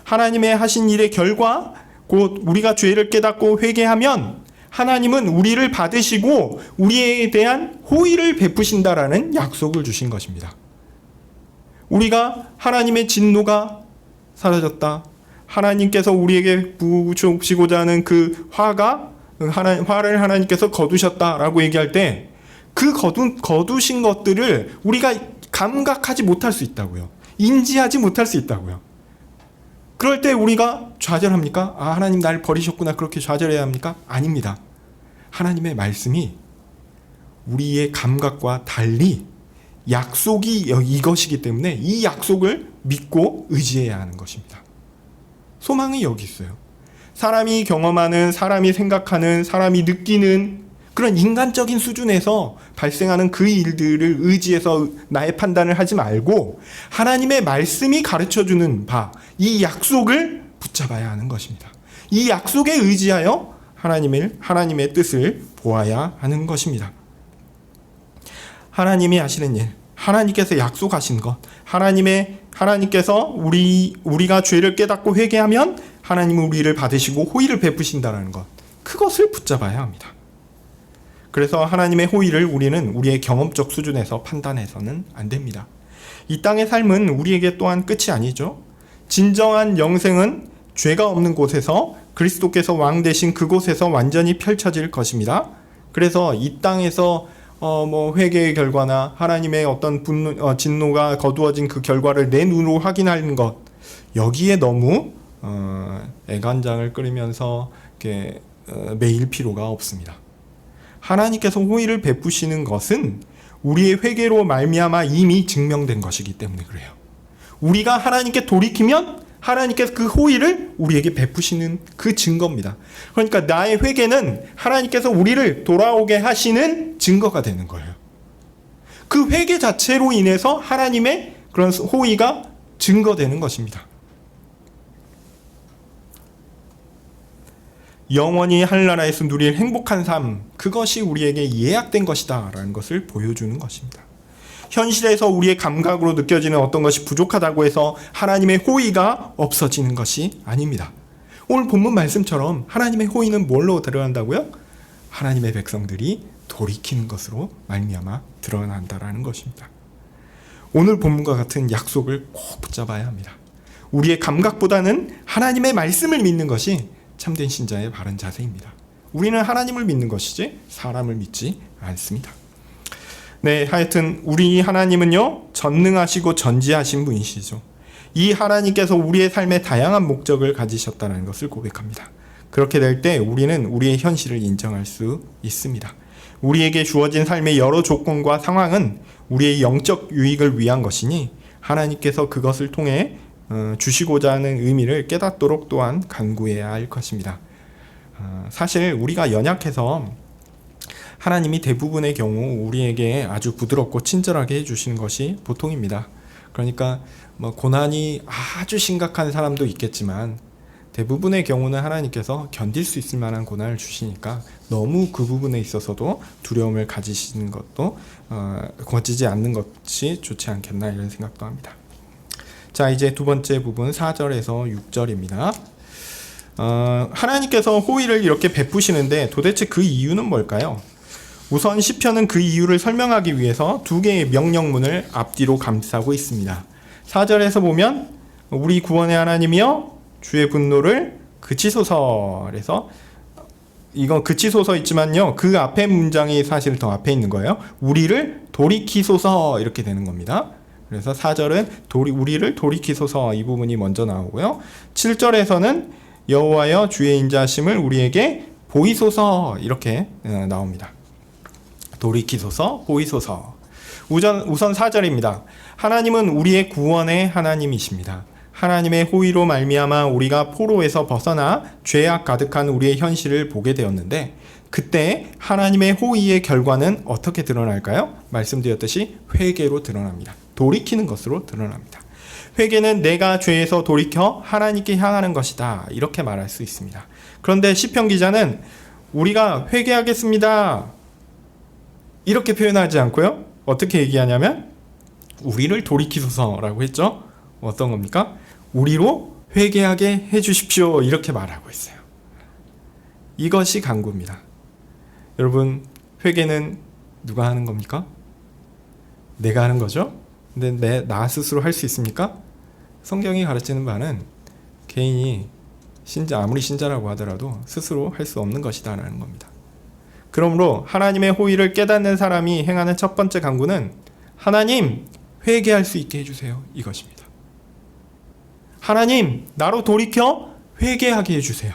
하나님의 하신 일의 결과, 곧 우리가 죄를 깨닫고 회개하면 하나님은 우리를 받으시고 우리에 대한 호의를 베푸신다라는 약속을 주신 것입니다. 우리가 하나님의 진노가 사라졌다, 하나님께서 우리에게 부으시고자 하는 그 화를 하나님께서 거두셨다라고 얘기할 때 그 거두신 것들을 우리가 감각하지 못할 수 있다고요. 인지하지 못할 수 있다고요. 그럴 때 우리가 좌절합니까? 아, 하나님 날 버리셨구나, 그렇게 좌절해야 합니까? 아닙니다. 하나님의 말씀이 우리의 감각과 달리 약속이 이것이기 때문에 이 약속을 믿고 의지해야 하는 것입니다. 소망이 여기 있어요. 사람이 경험하는, 사람이 생각하는, 사람이 느끼는 그런 인간적인 수준에서 발생하는 그 일들을 의지해서 나의 판단을 하지 말고 하나님의 말씀이 가르쳐주는 바, 이 약속을 붙잡아야 하는 것입니다. 이 약속에 의지하여 하나님의 뜻을 보아야 하는 것입니다. 하나님이 하시는 일, 하나님께서 약속하신 것, 하나님께서 우리가 죄를 깨닫고 회개하면 하나님은 우리를 받으시고 호의를 베푸신다는 것, 그것을 붙잡아야 합니다. 그래서 하나님의 호의를 우리는 우리의 경험적 수준에서 판단해서는 안 됩니다. 이 땅의 삶은 우리에게 또한 끝이 아니죠. 진정한 영생은 죄가 없는 곳에서 그리스도께서 왕 되신 그곳에서 완전히 펼쳐질 것입니다. 그래서 이 땅에서 회개의 결과나 하나님의 어떤 진노가 거두어진 그 결과를 내 눈으로 확인하는 것, 여기에 너무 애간장을 끓이면서 이렇게 매일 필요가 없습니다. 하나님께서 호의를 베푸시는 것은 우리의 회개로 말미암아 이미 증명된 것이기 때문에 그래요. 우리가 하나님께 돌이키면 하나님께서 그 호의를 우리에게 베푸시는 그 증거입니다. 그러니까 나의 회개는 하나님께서 우리를 돌아오게 하시는 증거가 되는 거예요. 그 회개 자체로 인해서 하나님의 그런 호의가 증거되는 것입니다. 영원히 하늘나라에서 누릴 행복한 삶, 그것이 우리에게 예약된 것이다 라는 것을 보여주는 것입니다. 현실에서 우리의 감각으로 느껴지는 어떤 것이 부족하다고 해서 하나님의 호의가 없어지는 것이 아닙니다. 오늘 본문 말씀처럼 하나님의 호의는 뭘로 드러난다고요? 하나님의 백성들이 돌이키는 것으로 말미암아 드러난다라는 것입니다. 오늘 본문과 같은 약속을 꼭 붙잡아야 합니다. 우리의 감각보다는 하나님의 말씀을 믿는 것이 참된 신자의 바른 자세입니다. 우리는 하나님을 믿는 것이지 사람을 믿지 않습니다. 네, 하여튼 우리 하나님은요, 전능하시고 전지하신 분이시죠. 이 하나님께서 우리의 삶에 다양한 목적을 가지셨다는 것을 고백합니다. 그렇게 될 때 우리는 우리의 현실을 인정할 수 있습니다. 우리에게 주어진 삶의 여러 조건과 상황은 우리의 영적 유익을 위한 것이니 하나님께서 그것을 통해 주시고자 하는 의미를 깨닫도록 또한 간구해야 할 것입니다. 사실 우리가 연약해서 하나님이 대부분의 경우 우리에게 아주 부드럽고 친절하게 해주시는 것이 보통입니다. 그러니까 뭐 고난이 아주 심각한 사람도 있겠지만 대부분의 경우는 하나님께서 견딜 수 있을 만한 고난을 주시니까 너무 그 부분에 있어서도 두려움을 가지시는 것도 거치지 않는 것이 좋지 않겠나 이런 생각도 합니다. 자, 이제 두 번째 부분 4절에서 6절입니다. 하나님께서 호의를 이렇게 베푸시는데 도대체 그 이유는 뭘까요? 우선 시편은 그 이유를 설명하기 위해서 두 개의 명령문을 앞뒤로 감싸고 있습니다. 4절에서 보면 우리 구원의 하나님이여 주의 분노를 그치소서. 그래서 이건 그치소서 있지만요, 그 앞에 문장이 사실 더 앞에 있는 거예요. 우리를 돌이키소서 이렇게 되는 겁니다. 그래서 4절은 우리를 돌이키소서 이 부분이 먼저 나오고요. 7절에서는 여호와여 주의 인자하심을 우리에게 보이소서 이렇게 나옵니다. 돌이키소서, 보이소서. 우선 4절입니다. 하나님은 우리의 구원의 하나님이십니다. 하나님의 호의로 말미암아 우리가 포로에서 벗어나 죄악 가득한 우리의 현실을 보게 되었는데 그때 하나님의 호의의 결과는 어떻게 드러날까요? 말씀드렸듯이 회개로 드러납니다. 돌이키는 것으로 드러납니다. 회개는 내가 죄에서 돌이켜 하나님께 향하는 것이다 이렇게 말할 수 있습니다. 그런데 시편 기자는 우리가 회개하겠습니다 이렇게 표현하지 않고요, 어떻게 얘기하냐면 우리를 돌이키소서라고 했죠. 어떤 겁니까? 우리로 회개하게 해주십시오 이렇게 말하고 있어요. 이것이 간구입니다. 여러분, 회개는 누가 하는 겁니까? 내가 하는 거죠. 근데 나 스스로 할 수 있습니까? 성경이 가르치는 바는 개인이 아무리 신자라고 하더라도 스스로 할 수 없는 것이다 라는 겁니다. 그러므로 하나님의 호의를 깨닫는 사람이 행하는 첫 번째 간구는 하나님, 회개할 수 있게 해주세요 이것입니다. 하나님, 나로 돌이켜 회개하게 해주세요.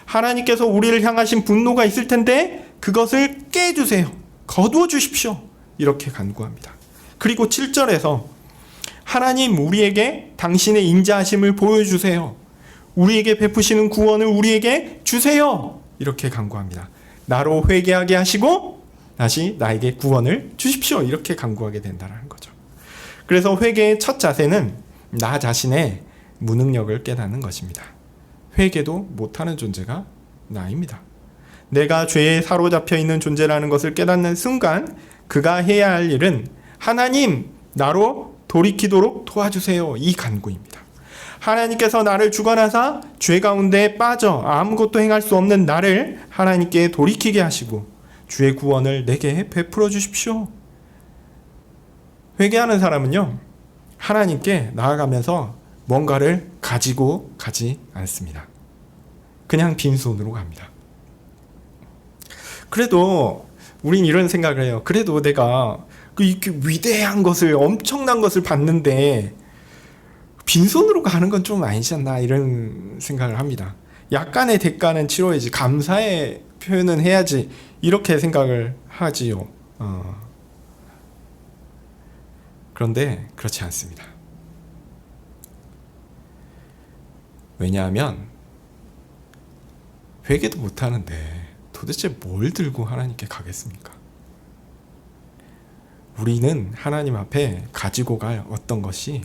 하나님께서 우리를 향하신 분노가 있을 텐데 그것을 깨주세요. 거두어 주십시오. 이렇게 간구합니다. 그리고 7절에서 하나님, 우리에게 당신의 인자하심을 보여주세요. 우리에게 베푸시는 구원을 우리에게 주세요. 이렇게 간구합니다. 나로 회개하게 하시고 다시 나에게 구원을 주십시오. 이렇게 간구하게 된다는 거죠. 그래서 회개의 첫 자세는 나 자신의 무능력을 깨닫는 것입니다. 회개도 못하는 존재가 나입니다. 내가 죄에 사로잡혀 있는 존재라는 것을 깨닫는 순간 그가 해야 할 일은 하나님, 나로 돌이키도록 도와주세요 이 간구입니다. 하나님께서 나를 주관하사 죄 가운데 빠져 아무것도 행할 수 없는 나를 하나님께 돌이키게 하시고 주의 구원을 내게 베풀어 주십시오. 회개하는 사람은요, 하나님께 나아가면서 뭔가를 가지고 가지 않습니다. 그냥 빈손으로 갑니다. 그래도 우린 이런 생각을 해요. 그래도 내가 이렇게 위대한 것을, 엄청난 것을 받는데 빈손으로 가는 건 좀 아니지 않나 이런 생각을 합니다. 약간의 대가는 치러야지, 감사의 표현은 해야지 이렇게 생각을 하지요. 그런데 그렇지 않습니다. 왜냐하면 회개도 못하는데 도대체 뭘 들고 하나님께 가겠습니까? 우리는 하나님 앞에 가지고 갈 어떤 것이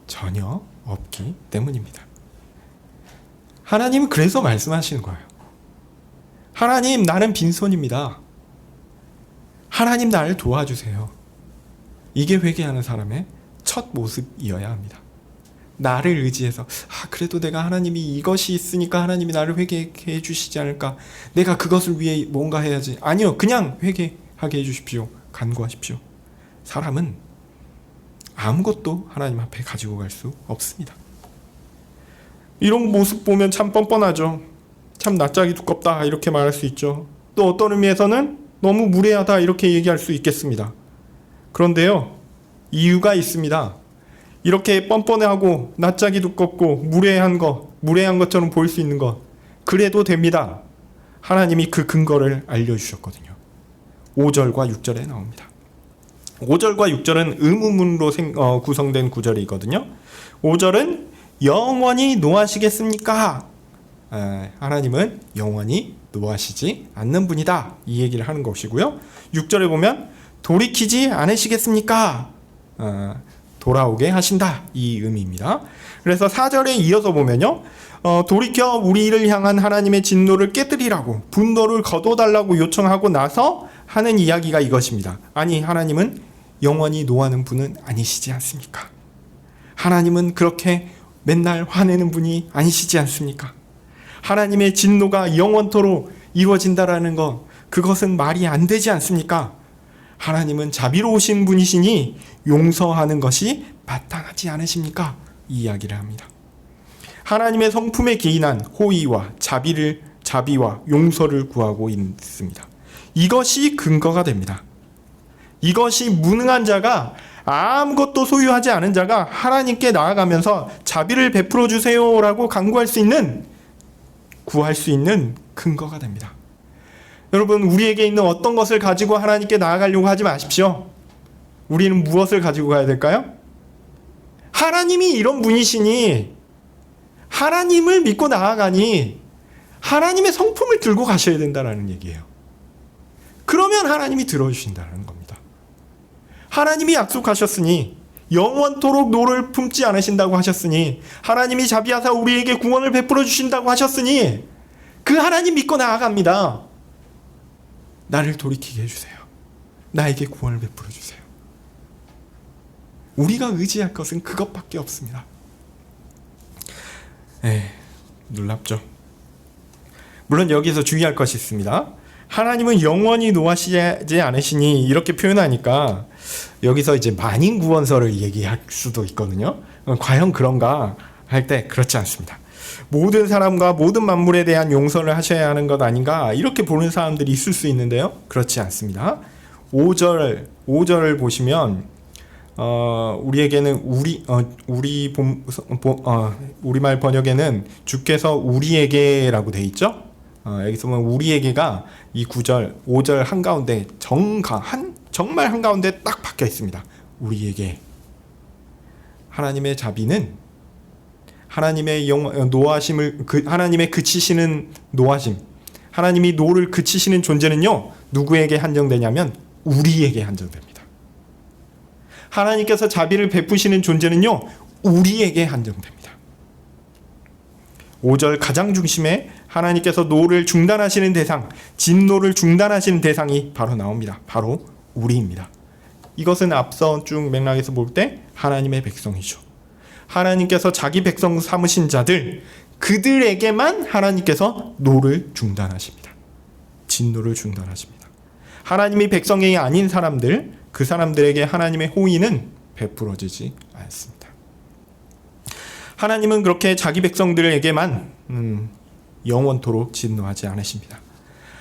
전혀 없기 때문입니다. 하나님은 그래서 말씀하시는 거예요. 하나님, 나는 빈손입니다. 하나님, 나를 도와주세요. 이게 회개하는 사람의 첫 모습이어야 합니다. 나를 의지해서 그래도 내가 하나님이 이것이 있으니까 하나님이 나를 회개해 주시지 않을까, 내가 그것을 위해 뭔가 해야지. 아니요, 그냥 회개하게 해주십시오. 간구하십시오. 사람은 아무것도 하나님 앞에 가지고 갈 수 없습니다. 이런 모습 보면 참 뻔뻔하죠. 참 낯짝이 두껍다 이렇게 말할 수 있죠. 또 어떤 의미에서는 너무 무례하다 이렇게 얘기할 수 있겠습니다. 그런데요, 이유가 있습니다. 이렇게 뻔뻔하고 낯짝이 두껍고 무례한 것처럼 보일 수 있는 것, 그래도 됩니다. 하나님이 그 근거를 알려주셨거든요. 5절과 6절에 나옵니다. 5절과 6절은 의문문으로 구성된 구절이거든요. 5절은 영원히 노하시겠습니까? 하나님은 영원히 노하시지 않는 분이다. 이 얘기를 하는 것이고요. 6절에 보면 돌이키지 않으시겠습니까? 돌아오게 하신다. 이 의미입니다. 그래서 4절에 이어서 보면요. 돌이켜 우리를 향한 하나님의 진노를 깨뜨리라고 분노를 거둬달라고 요청하고 나서 하는 이야기가 이것입니다. 아니, 하나님은 영원히 노하는 분은 아니시지 않습니까? 하나님은 그렇게 맨날 화내는 분이 아니시지 않습니까? 하나님의 진노가 영원토록 이루어진다라는 것, 그것은 말이 안 되지 않습니까? 하나님은 자비로우신 분이시니 용서하는 것이 마땅하지 않으십니까? 이 이야기를 합니다. 하나님의 성품에 기인한 호의와 자비와 용서를 구하고 있습니다. 이것이 근거가 됩니다. 이것이 무능한 자가, 아무것도 소유하지 않은 자가 하나님께 나아가면서 자비를 베풀어 주세요라고 간구할 수 있는, 구할 수 있는 근거가 됩니다. 여러분, 우리에게 있는 어떤 것을 가지고 하나님께 나아가려고 하지 마십시오. 우리는 무엇을 가지고 가야 될까요? 하나님이 이런 분이시니, 하나님을 믿고 나아가니 하나님의 성품을 들고 가셔야 된다는 얘기예요. 그러면 하나님이 들어주신다는 겁니다. 하나님이 약속하셨으니, 영원토록 노를 품지 않으신다고 하셨으니, 하나님이 자비하사 우리에게 구원을 베풀어 주신다고 하셨으니 그 하나님 믿고 나아갑니다. 나를 돌이키게 해주세요. 나에게 구원을 베풀어 주세요. 우리가 의지할 것은 그것밖에 없습니다. 놀랍죠. 물론 여기서 주의할 것이 있습니다. 하나님은 영원히 노하시지 않으시니 이렇게 표현하니까 여기서 이제 만인 구원서를 얘기할 수도 있거든요. 과연 그런가 할 때 그렇지 않습니다. 모든 사람과 모든 만물에 대한 용서를 하셔야 하는 것 아닌가, 이렇게 보는 사람들이 있을 수 있는데요. 그렇지 않습니다. 5절을 보시면 우리에게는 우리말 번역에는 주께서 우리에게라고 돼 있죠. 여기서 보면 우리에게가 이 5절 한가운데 정말 한가운데 딱 박혀 있습니다. 우리에게. 하나님의 자비는 하나님의 노하심을, 하나님의 그치시는 노하심, 하나님이 노를 그치시는 존재는요, 누구에게 한정되냐면 우리에게 한정됩니다. 하나님께서 자비를 베푸시는 존재는요, 우리에게 한정됩니다. 5절 가장 중심에 하나님께서 노를 중단하시는 대상, 진노를 중단하시는 대상이 바로 나옵니다. 바로 우리입니다. 이것은 앞서 쭉 맥락에서 볼 때 하나님의 백성이죠. 하나님께서 자기 백성 삼으신 자들, 그들에게만 하나님께서 노를 중단하십니다. 진노를 중단하십니다. 하나님이 백성이 아닌 사람들, 그 사람들에게 하나님의 호의는 베풀어지지 않습니다. 하나님은 그렇게 자기 백성들에게만 영원토록 진노하지 않으십니다.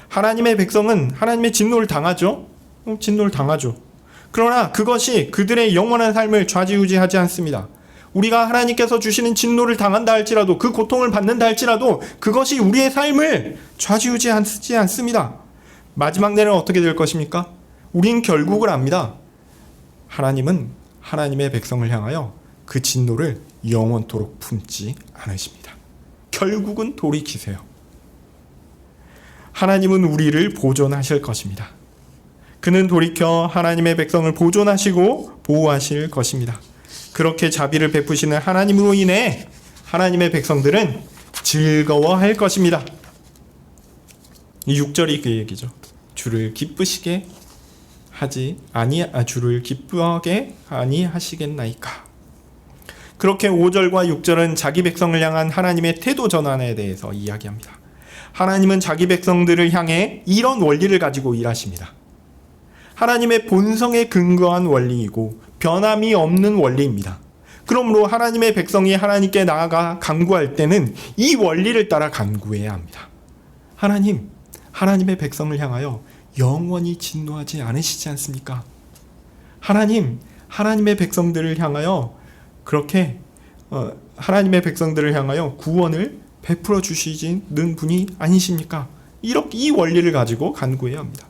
하나님의 백성은 하나님의 진노를 당하죠. 진노를 당하죠. 그러나 그것이 그들의 영원한 삶을 좌지우지하지 않습니다. 우리가 하나님께서 주시는 진노를 당한다 할지라도, 그 고통을 받는다 할지라도 그것이 우리의 삶을 좌지우지하지 않습니다. 마지막 날은 어떻게 될 것입니까? 우린 결국을 압니다. 하나님은 하나님의 백성을 향하여 그 진노를 영원토록 품지 않으십니다. 결국은 돌이키세요. 하나님은 우리를 보존하실 것입니다. 그는 돌이켜 하나님의 백성을 보존하시고 보호하실 것입니다. 그렇게 자비를 베푸시는 하나님으로 인해 하나님의 백성들은 즐거워할 것입니다. 이 6절이 그 얘기죠. 주를 기쁘시게 주를 기쁘게 아니하시겠나이까. 그렇게 5절과 6절은 자기 백성을 향한 하나님의 태도 전환에 대해서 이야기합니다. 하나님은 자기 백성들을 향해 이런 원리를 가지고 일하십니다. 하나님의 본성에 근거한 원리이고 변함이 없는 원리입니다. 그러므로 하나님의 백성이 하나님께 나아가 간구할 때는 이 원리를 따라 간구해야 합니다. 하나님의 백성을 향하여 영원히 진노하지 않으시지 않습니까? 하나님의 백성들을 향하여 그렇게 하나님의 백성들을 향하여 구원을 베풀어 주시는 분이 아니십니까? 이 원리를 가지고 간구해야 합니다.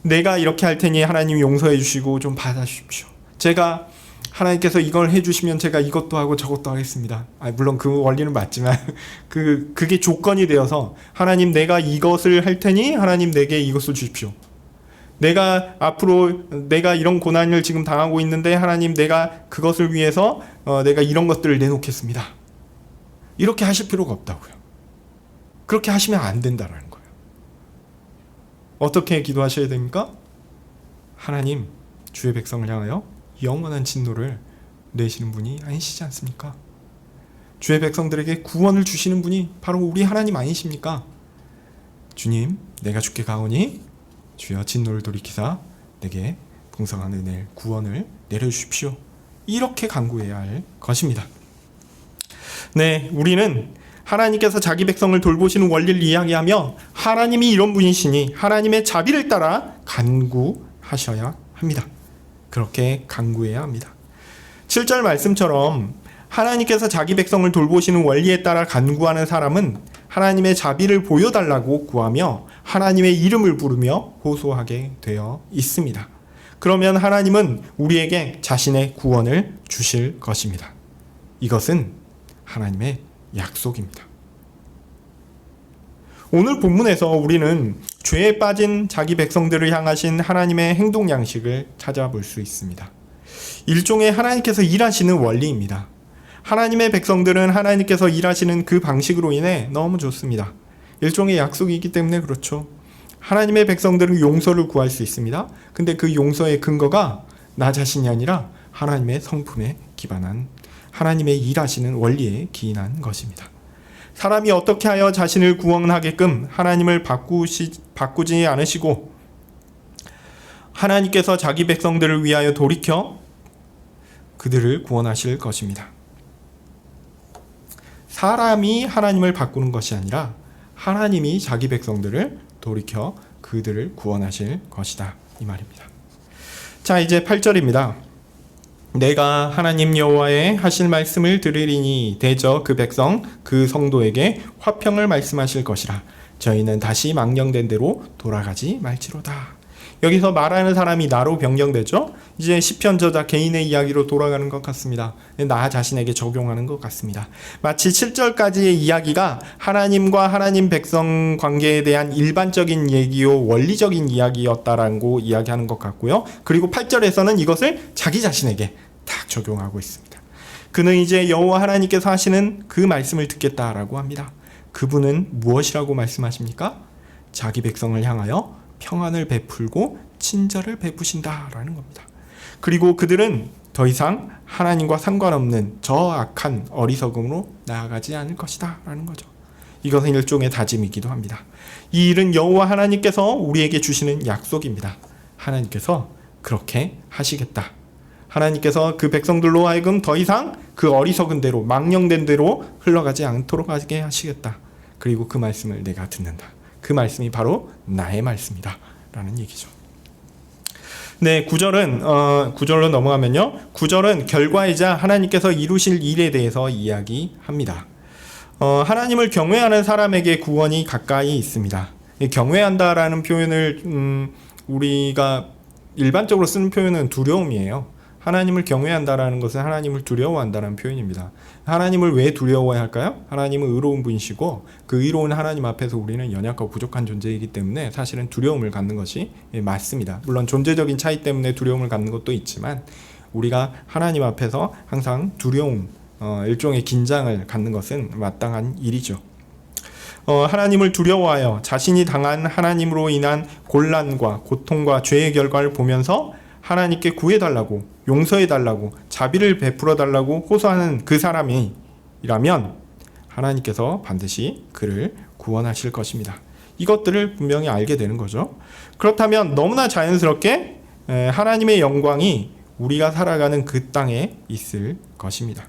내가 이렇게 할 테니 하나님 용서해 주시고 좀 받아주십시오. 제가 하나님께서 이걸 해주시면 제가 이것도 하고 저것도 하겠습니다. 물론 그 원리는 맞지만 그게 조건이 되어서 하나님 내가 이것을 할 테니 하나님 내게 이것을 주십시오. 내가 앞으로 내가 이런 고난을 지금 당하고 있는데 하나님 내가 그것을 위해서 내가 이런 것들을 내놓겠습니다. 이렇게 하실 필요가 없다고요. 그렇게 하시면 안 된다라는 거예요. 어떻게 기도하셔야 됩니까? 하나님, 주의 백성을 향하여 영원한 진노를 내시는 분이 아니시지 않습니까? 주의 백성들에게 구원을 주시는 분이 바로 우리 하나님 아니십니까? 주님, 내가 주께 가오니 주여 진노를 돌이키사 내게 풍성한 은혜, 구원을 내려주십시오. 이렇게 간구해야 할 것입니다. 네, 우리는 하나님께서 자기 백성을 돌보시는 원리를 이야기하며 하나님이 이런 분이시니 하나님의 자비를 따라 간구하셔야 합니다. 그렇게 간구해야 합니다. 7절 말씀처럼 하나님께서 자기 백성을 돌보시는 원리에 따라 간구하는 사람은 하나님의 자비를 보여달라고 구하며 하나님의 이름을 부르며 호소하게 되어 있습니다. 그러면 하나님은 우리에게 자신의 구원을 주실 것입니다. 이것은 하나님의 약속입니다. 오늘 본문에서 우리는 죄에 빠진 자기 백성들을 향하신 하나님의 행동 양식을 찾아볼 수 있습니다. 일종의 하나님께서 일하시는 원리입니다. 하나님의 백성들은 하나님께서 일하시는 그 방식으로 인해 너무 좋습니다. 일종의 약속이기 때문에 그렇죠. 하나님의 백성들은 용서를 구할 수 있습니다. 근데 그 용서의 근거가 나 자신이 아니라 하나님의 성품에 기반한 하나님의 일하시는 원리에 기인한 것입니다. 사람이 어떻게 하여 자신을 구원하게끔 하나님을 바꾸지 않으시고 하나님께서 자기 백성들을 위하여 돌이켜 그들을 구원하실 것입니다. 사람이 하나님을 바꾸는 것이 아니라 하나님이 자기 백성들을 돌이켜 그들을 구원하실 것이다, 이 말입니다. 자, 이제 8절입니다. 내가 하나님 여호와의 하실 말씀을 들으리니 대저 그 백성 그 성도에게 화평을 말씀하실 것이라. 저희는 다시 망령된 대로 돌아가지 말지로다. 여기서 말하는 사람이 나로 변경되죠. 이제 시편 저자 개인의 이야기로 돌아가는 것 같습니다. 나 자신에게 적용하는 것 같습니다. 마치 7절까지의 이야기가 하나님과 하나님 백성 관계에 대한 일반적인 얘기요 원리적인 이야기였다라고 이야기하는 것 같고요. 그리고 8절에서는 이것을 자기 자신에게 딱 적용하고 있습니다. 그는 이제 여호와 하나님께서 하시는 그 말씀을 듣겠다라고 합니다. 그분은 무엇이라고 말씀하십니까? 자기 백성을 향하여 평안을 베풀고 친절을 베푸신다라는 겁니다. 그리고 그들은 더 이상 하나님과 상관없는 저 악한 어리석음으로 나아가지 않을 것이다 라는 거죠. 이것은 일종의 다짐이기도 합니다. 이 일은 여호와 하나님께서 우리에게 주시는 약속입니다. 하나님께서 그렇게 하시겠다. 하나님께서 그 백성들로 하여금 더 이상 그 어리석은 대로 망령된 대로 흘러가지 않도록 하게 하시겠다. 그리고 그 말씀을 내가 듣는다. 그 말씀이 바로 나의 말씀이다 라는 얘기죠. 네, 9절로 넘어가면요. 9절은 결과이자 하나님께서 이루실 일에 대해서 이야기합니다. 하나님을 경외하는 사람에게 구원이 가까이 있습니다. 경외한다라는 표현을 우리가 일반적으로 쓰는 표현은 두려움이에요. 하나님을 경외한다라는 것은 하나님을 두려워한다는 표현입니다. 하나님을 왜 두려워해야 할까요? 하나님은 의로운 분이시고 그 의로운 하나님 앞에서 우리는 연약하고 부족한 존재이기 때문에 사실은 두려움을 갖는 것이 맞습니다. 물론 존재적인 차이 때문에 두려움을 갖는 것도 있지만 우리가 하나님 앞에서 항상 두려움, 일종의 긴장을 갖는 것은 마땅한 일이죠. 하나님을 두려워하여 자신이 당한 하나님으로 인한 곤란과 고통과 죄의 결과를 보면서 하나님께 구해달라고, 용서해달라고, 자비를 베풀어달라고 호소하는 그 사람이라면 하나님께서 반드시 그를 구원하실 것입니다. 이것들을 분명히 알게 되는 거죠. 그렇다면 너무나 자연스럽게 하나님의 영광이 우리가 살아가는 그 땅에 있을 것입니다.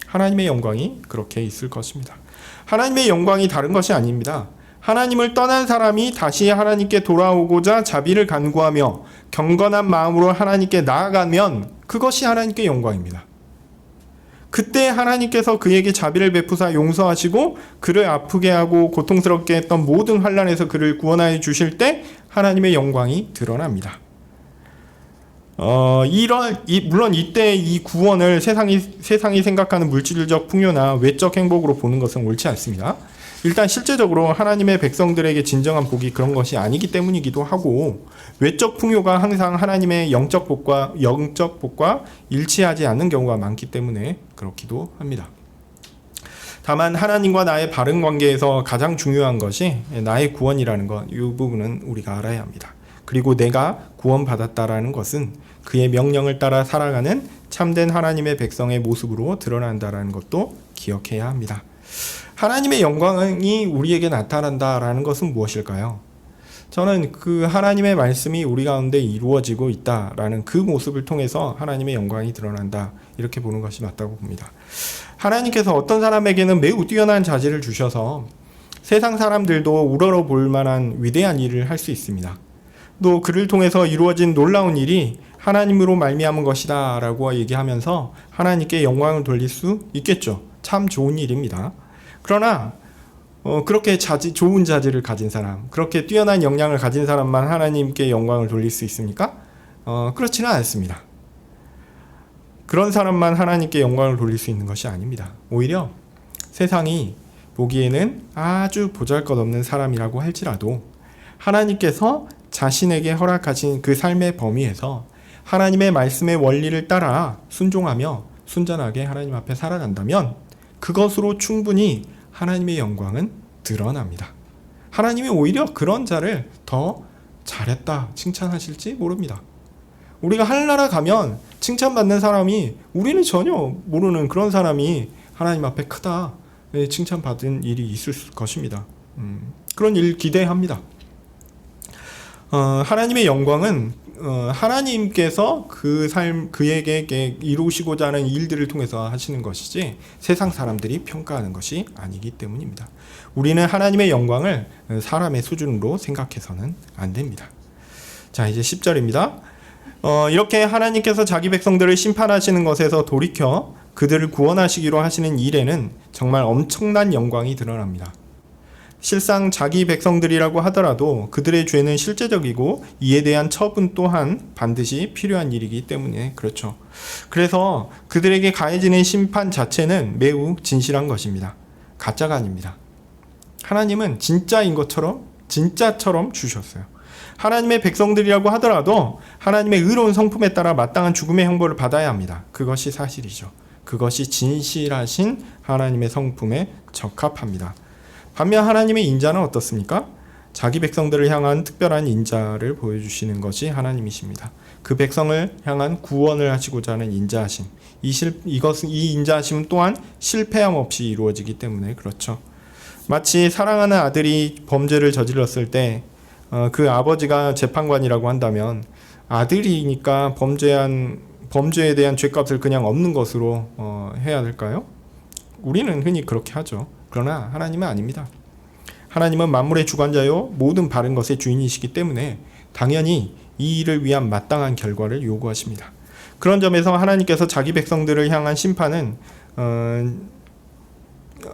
하나님의 영광이 그렇게 있을 것입니다. 하나님의 영광이 다른 것이 아닙니다. 하나님을 떠난 사람이 다시 하나님께 돌아오고자 자비를 간구하며 경건한 마음으로 하나님께 나아가면 그것이 하나님께 영광입니다. 그때 하나님께서 그에게 자비를 베푸사 용서하시고 그를 아프게 하고 고통스럽게 했던 모든 환난에서 그를 구원하여 주실 때 하나님의 영광이 드러납니다. 물론 이때 이 구원을 세상이 생각하는 물질적 풍요나 외적 행복으로 보는 것은 옳지 않습니다. 일단 실제적으로 하나님의 백성들에게 진정한 복이 그런 것이 아니기 때문이기도 하고, 외적 풍요가 항상 하나님의 영적 복과 일치하지 않는 경우가 많기 때문에 그렇기도 합니다. 다만 하나님과 나의 바른 관계에서 가장 중요한 것이 나의 구원이라는 것, 이 부분은 우리가 알아야 합니다. 그리고 내가 구원받았다라는 것은 그의 명령을 따라 살아가는 참된 하나님의 백성의 모습으로 드러난다라는 것도 기억해야 합니다. 하나님의 영광이 우리에게 나타난다라는 것은 무엇일까요? 저는 그 하나님의 말씀이 우리 가운데 이루어지고 있다라는 그 모습을 통해서 하나님의 영광이 드러난다, 이렇게 보는 것이 맞다고 봅니다. 하나님께서 어떤 사람에게는 매우 뛰어난 자질을 주셔서 세상 사람들도 우러러 볼 만한 위대한 일을 할 수 있습니다. 또 그를 통해서 이루어진 놀라운 일이 하나님으로 말미암은 것이다 라고 얘기하면서 하나님께 영광을 돌릴 수 있겠죠. 참 좋은 일입니다. 그러나 그렇게 좋은 자질을 가진 사람, 그렇게 뛰어난 역량을 가진 사람만 하나님께 영광을 돌릴 수 있습니까? 그렇지는 않습니다. 그런 사람만 하나님께 영광을 돌릴 수 있는 것이 아닙니다. 오히려 세상이 보기에는 아주 보잘것없는 사람이라고 할지라도 하나님께서 자신에게 허락하신 그 삶의 범위에서 하나님의 말씀의 원리를 따라 순종하며 순전하게 하나님 앞에 살아간다면 그것으로 충분히 하나님의 영광은 드러납니다. 하나님이 오히려 그런 자를 더 잘했다 칭찬하실지 모릅니다. 우리가 하늘나라 가면 칭찬받는 사람이, 우리는 전혀 모르는 그런 사람이 하나님 앞에 크다 칭찬받은 일이 있을 것입니다. 그런 일 기대합니다. 하나님의 영광은 하나님께서 그에게 이루시고자 하는 일들을 통해서 하시는 것이지 세상 사람들이 평가하는 것이 아니기 때문입니다. 우리는 하나님의 영광을 사람의 수준으로 생각해서는 안 됩니다. 자, 이제 10절입니다. 이렇게 하나님께서 자기 백성들을 심판하시는 것에서 돌이켜 그들을 구원하시기로 하시는 일에는 정말 엄청난 영광이 드러납니다. 실상 자기 백성들이라고 하더라도 그들의 죄는 실제적이고 이에 대한 처분 또한 반드시 필요한 일이기 때문에 그렇죠. 그래서 그들에게 가해지는 심판 자체는 매우 진실한 것입니다. 가짜가 아닙니다. 하나님은 진짜인 것처럼, 진짜처럼 주셨어요. 하나님의 백성들이라고 하더라도 하나님의 의로운 성품에 따라 마땅한 죽음의 형벌을 받아야 합니다. 그것이 사실이죠. 그것이 진실하신 하나님의 성품에 적합합니다. 반면 하나님의 인자는 어떻습니까? 자기 백성들을 향한 특별한 인자를 보여주시는 것이 하나님이십니다. 그 백성을 향한 구원을 하시고자 하는 인자하심. 이 인자하심 또한 실패함 없이 이루어지기 때문에 그렇죠. 마치 사랑하는 아들이 범죄를 저질렀을 때 그 아버지가 재판관이라고 한다면 아들이니까 범죄에 대한 죄값을 그냥 없는 것으로 해야 될까요? 우리는 흔히 그렇게 하죠. 그러나 하나님은 아닙니다. 하나님은 만물의 주관자요 모든 바른 것의 주인이시기 때문에 당연히 이 일을 위한 마땅한 결과를 요구하십니다. 그런 점에서 하나님께서 자기 백성들을 향한 심판은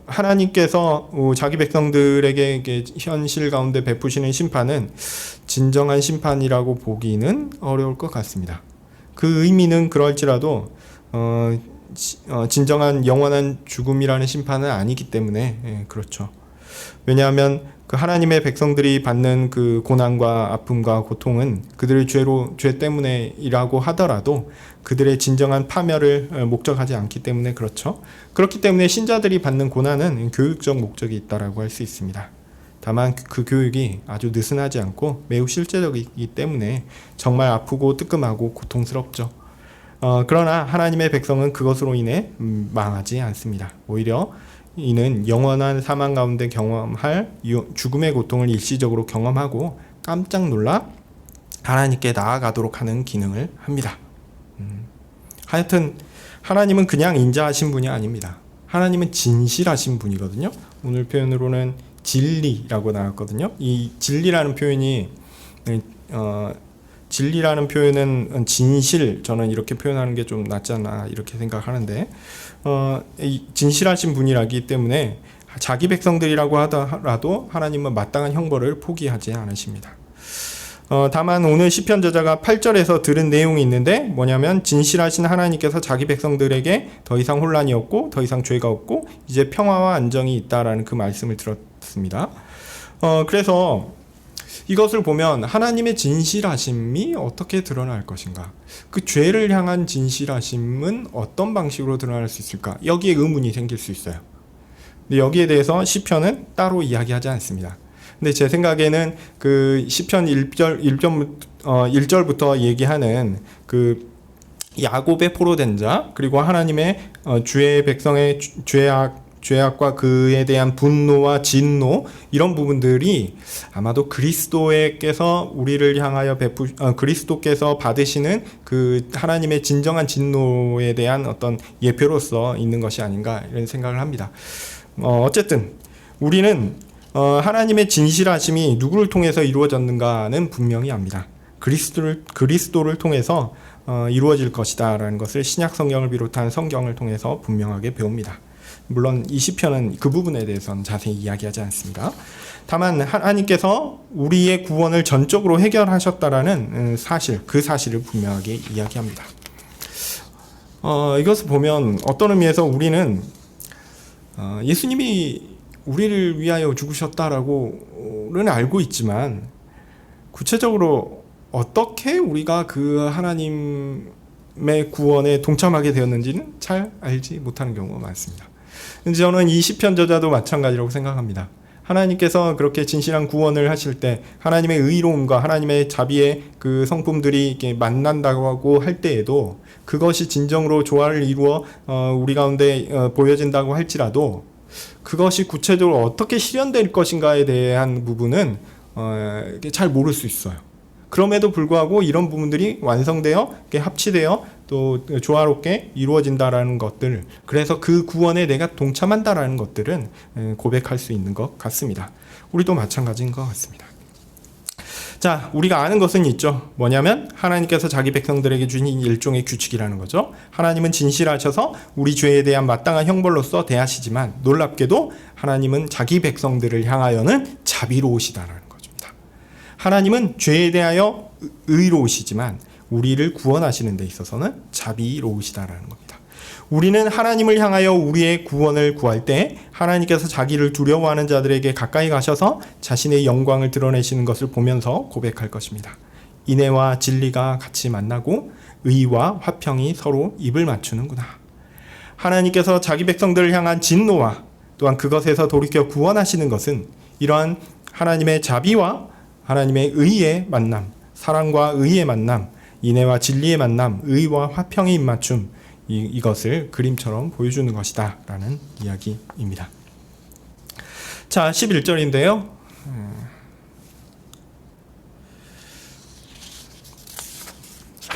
하나님께서 자기 백성들에게 현실 가운데 베푸시는 심판은 진정한 심판이라고 보기는 어려울 것 같습니다. 그 의미는 그럴지라도 진정한 영원한 죽음이라는 심판은 아니기 때문에 그렇죠. 왜냐하면 그 하나님의 백성들이 받는 그 고난과 아픔과 고통은 그들의 죄 때문에이라고 하더라도 그들의 진정한 파멸을 목적하지 않기 때문에 그렇죠. 그렇기 때문에 신자들이 받는 고난은 교육적 목적이 있다라고 할 수 있습니다. 다만 그 교육이 아주 느슨하지 않고 매우 실제적이기 때문에 정말 아프고 뜨끔하고 고통스럽죠. 그러나 하나님의 백성은 그것으로 인해 망하지 않습니다. 오히려 이는 영원한 사망 가운데 경험할 죽음의 고통을 일시적으로 경험하고 깜짝 놀라 하나님께 나아가도록 하는 기능을 합니다. 하여튼 하나님은 그냥 인자하신 분이 아닙니다. 하나님은 진실하신 분이거든요. 오늘 표현으로는 진리라고 나왔거든요. 이 진리라는 표현은 진실, 저는 이렇게 표현하는 게 좀 낫지 않나 이렇게 생각하는데 진실하신 분이라기 때문에 자기 백성들이라고 하더라도 하나님은 마땅한 형벌을 포기하지 않으십니다. 다만 오늘 시편 저자가 8절에서 들은 내용이 있는데 뭐냐면 진실하신 하나님께서 자기 백성들에게 더 이상 혼란이 없고 더 이상 죄가 없고 이제 평화와 안정이 있다라는 그 말씀을 들었습니다. 그래서 이것을 보면 하나님의 진실하심이 어떻게 드러날 것인가? 그 죄를 향한 진실하심은 어떤 방식으로 드러날 수 있을까? 여기에 의문이 생길 수 있어요. 근데 여기에 대해서 시편은 따로 이야기하지 않습니다. 근데 제 생각에는 그 시편 1절부터 얘기하는 그 야곱의 포로된 자, 그리고 하나님의 주의 백성의 죄악과 그에 대한 분노와 진노, 이런 부분들이 아마도 그리스도께서 우리를 향하여 그리스도께서 받으시는 그 하나님의 진정한 진노에 대한 어떤 예표로서 있는 것이 아닌가 이런 생각을 합니다. 어쨌든 우리는 하나님의 진실하심이 누구를 통해서 이루어졌는가는 분명히 압니다. 그리스도를 통해서 이루어질 것이다 라는 것을 신약 성경을 비롯한 성경을 통해서 분명하게 배웁니다. 물론 이 시편은 그 부분에 대해서는 자세히 이야기하지 않습니다. 다만 하나님께서 우리의 구원을 전적으로 해결하셨다라는 사실, 그 사실을 분명하게 이야기합니다. 이것을 보면 어떤 의미에서 우리는 예수님이 우리를 위하여 죽으셨다라고는 알고 있지만 구체적으로 어떻게 우리가 그 하나님의 구원에 동참하게 되었는지는 잘 알지 못하는 경우가 많습니다. 저는 이 시편 저자도 마찬가지라고 생각합니다. 하나님께서 그렇게 진실한 구원을 하실 때 하나님의 의로움과 하나님의 자비의 그 성품들이 이렇게 만난다고 할 때에도 그것이 진정으로 조화를 이루어 우리 가운데 보여진다고 할지라도 그것이 구체적으로 어떻게 실현될 것인가에 대한 부분은 잘 모를 수 있어요. 그럼에도 불구하고 이런 부분들이 완성되어 합치되어 또 조화롭게 이루어진다라는 것들, 그래서 그 구원에 내가 동참한다라는 것들은 고백할 수 있는 것 같습니다. 우리도 마찬가지인 것 같습니다. 자, 우리가 아는 것은 있죠. 뭐냐면 하나님께서 자기 백성들에게 주신 일종의 규칙이라는 거죠. 하나님은 진실하셔서 우리 죄에 대한 마땅한 형벌로서 대하시지만 놀랍게도 하나님은 자기 백성들을 향하여는 자비로우시다라는 것입니다. 하나님은 죄에 대하여 의로우시지만 우리를 구원하시는 데 있어서는 자비로우시다라는 겁니다. 우리는 하나님을 향하여 우리의 구원을 구할 때 하나님께서 자기를 두려워하는 자들에게 가까이 가셔서 자신의 영광을 드러내시는 것을 보면서 고백할 것입니다. 인애와 진리가 같이 만나고 의와 화평이 서로 입을 맞추는구나. 하나님께서 자기 백성들을 향한 진노와 또한 그것에서 돌이켜 구원하시는 것은 이러한 하나님의 자비와 하나님의 의의 만남, 사랑과 의의 만남, 인애와 진리의 만남, 의와 화평의 입맞춤, 이것을 그림처럼 보여주는 것이다 라는 이야기입니다. 자, 11절인데요.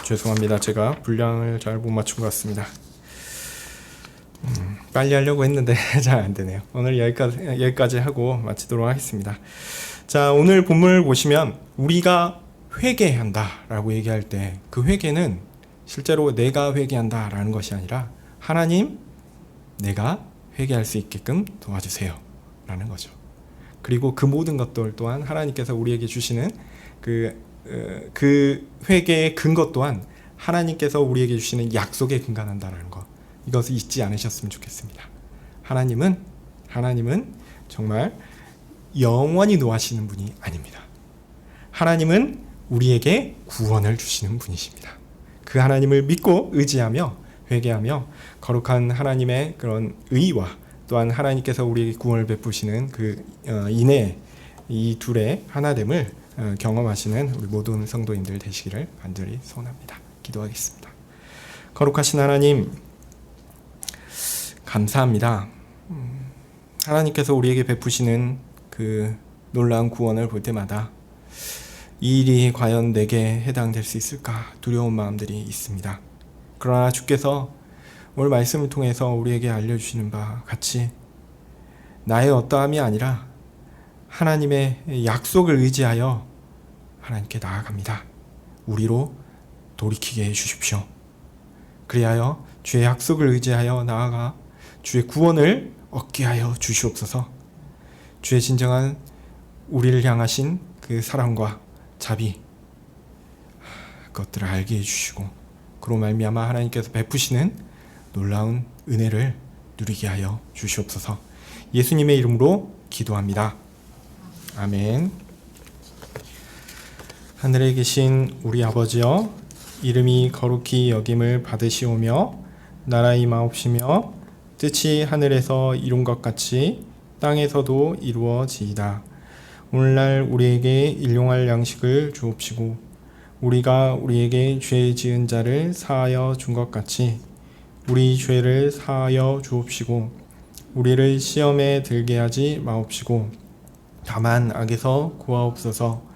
죄송합니다. 제가 분량을 잘 못 맞춘 것 같습니다. 빨리 하려고 했는데 잘 안 되네요. 오늘 여기까지 하고 마치도록 하겠습니다. 자, 오늘 본문을 보시면 우리가 회개한다 라고 얘기할 때 그 회개는 실제로 내가 회개한다 라는 것이 아니라 하나님, 내가 회개할 수 있게끔 도와주세요 라는 거죠. 그리고 그 모든 것들 또한 하나님께서 우리에게 주시는 그 회개의 근거 또한 하나님께서 우리에게 주시는 약속에 근간한다라는 것, 이것을 잊지 않으셨으면 좋겠습니다. 하나님은 정말 영원히 노하시는 분이 아닙니다. 하나님은 우리에게 구원을 주시는 분이십니다. 그 하나님을 믿고 의지하며 회개하며 거룩한 하나님의 그런 의와 또한 하나님께서 우리에게 구원을 베푸시는 그 인애, 이 둘의 하나됨을 경험하시는 우리 모든 성도인들 되시기를 간절히 소원합니다. 기도하겠습니다. 거룩하신 하나님, 감사합니다. 하나님께서 우리에게 베푸시는 그 놀라운 구원을 볼 때마다 이 일이 과연 내게 해당될 수 있을까 두려운 마음들이 있습니다. 그러나 주께서 오늘 말씀을 통해서 우리에게 알려주시는 바와 같이 나의 어떠함이 아니라 하나님의 약속을 의지하여 하나님께 나아갑니다. 우리로 돌이키게 해주십시오. 그리하여 주의 약속을 의지하여 나아가 주의 구원을 얻게 하여 주시옵소서. 주의 진정한 우리를 향하신 그 사랑과 자비, 그것들을 알게 해주시고 그로 말미암아 하나님께서 베푸시는 놀라운 은혜를 누리게 하여 주시옵소서. 예수님의 이름으로 기도합니다. 아멘. 하늘에 계신 우리 아버지여, 이름이 거룩히 여김을 받으시오며 나라의 임하옵시며 뜻이 하늘에서 이룬 것 같이 땅에서도 이루어지이다. 오늘날 우리에게 일용할 양식을 주옵시고 우리가 우리에게 죄 지은 자를 사하여 준 것 같이 우리 죄를 사하여 주옵시고 우리를 시험에 들게 하지 마옵시고 다만 악에서 구하옵소서.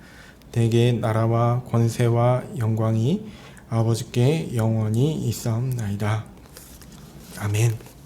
대개 나라와 권세와 영광이 아버지께 영원히 있사옵나이다. 아멘.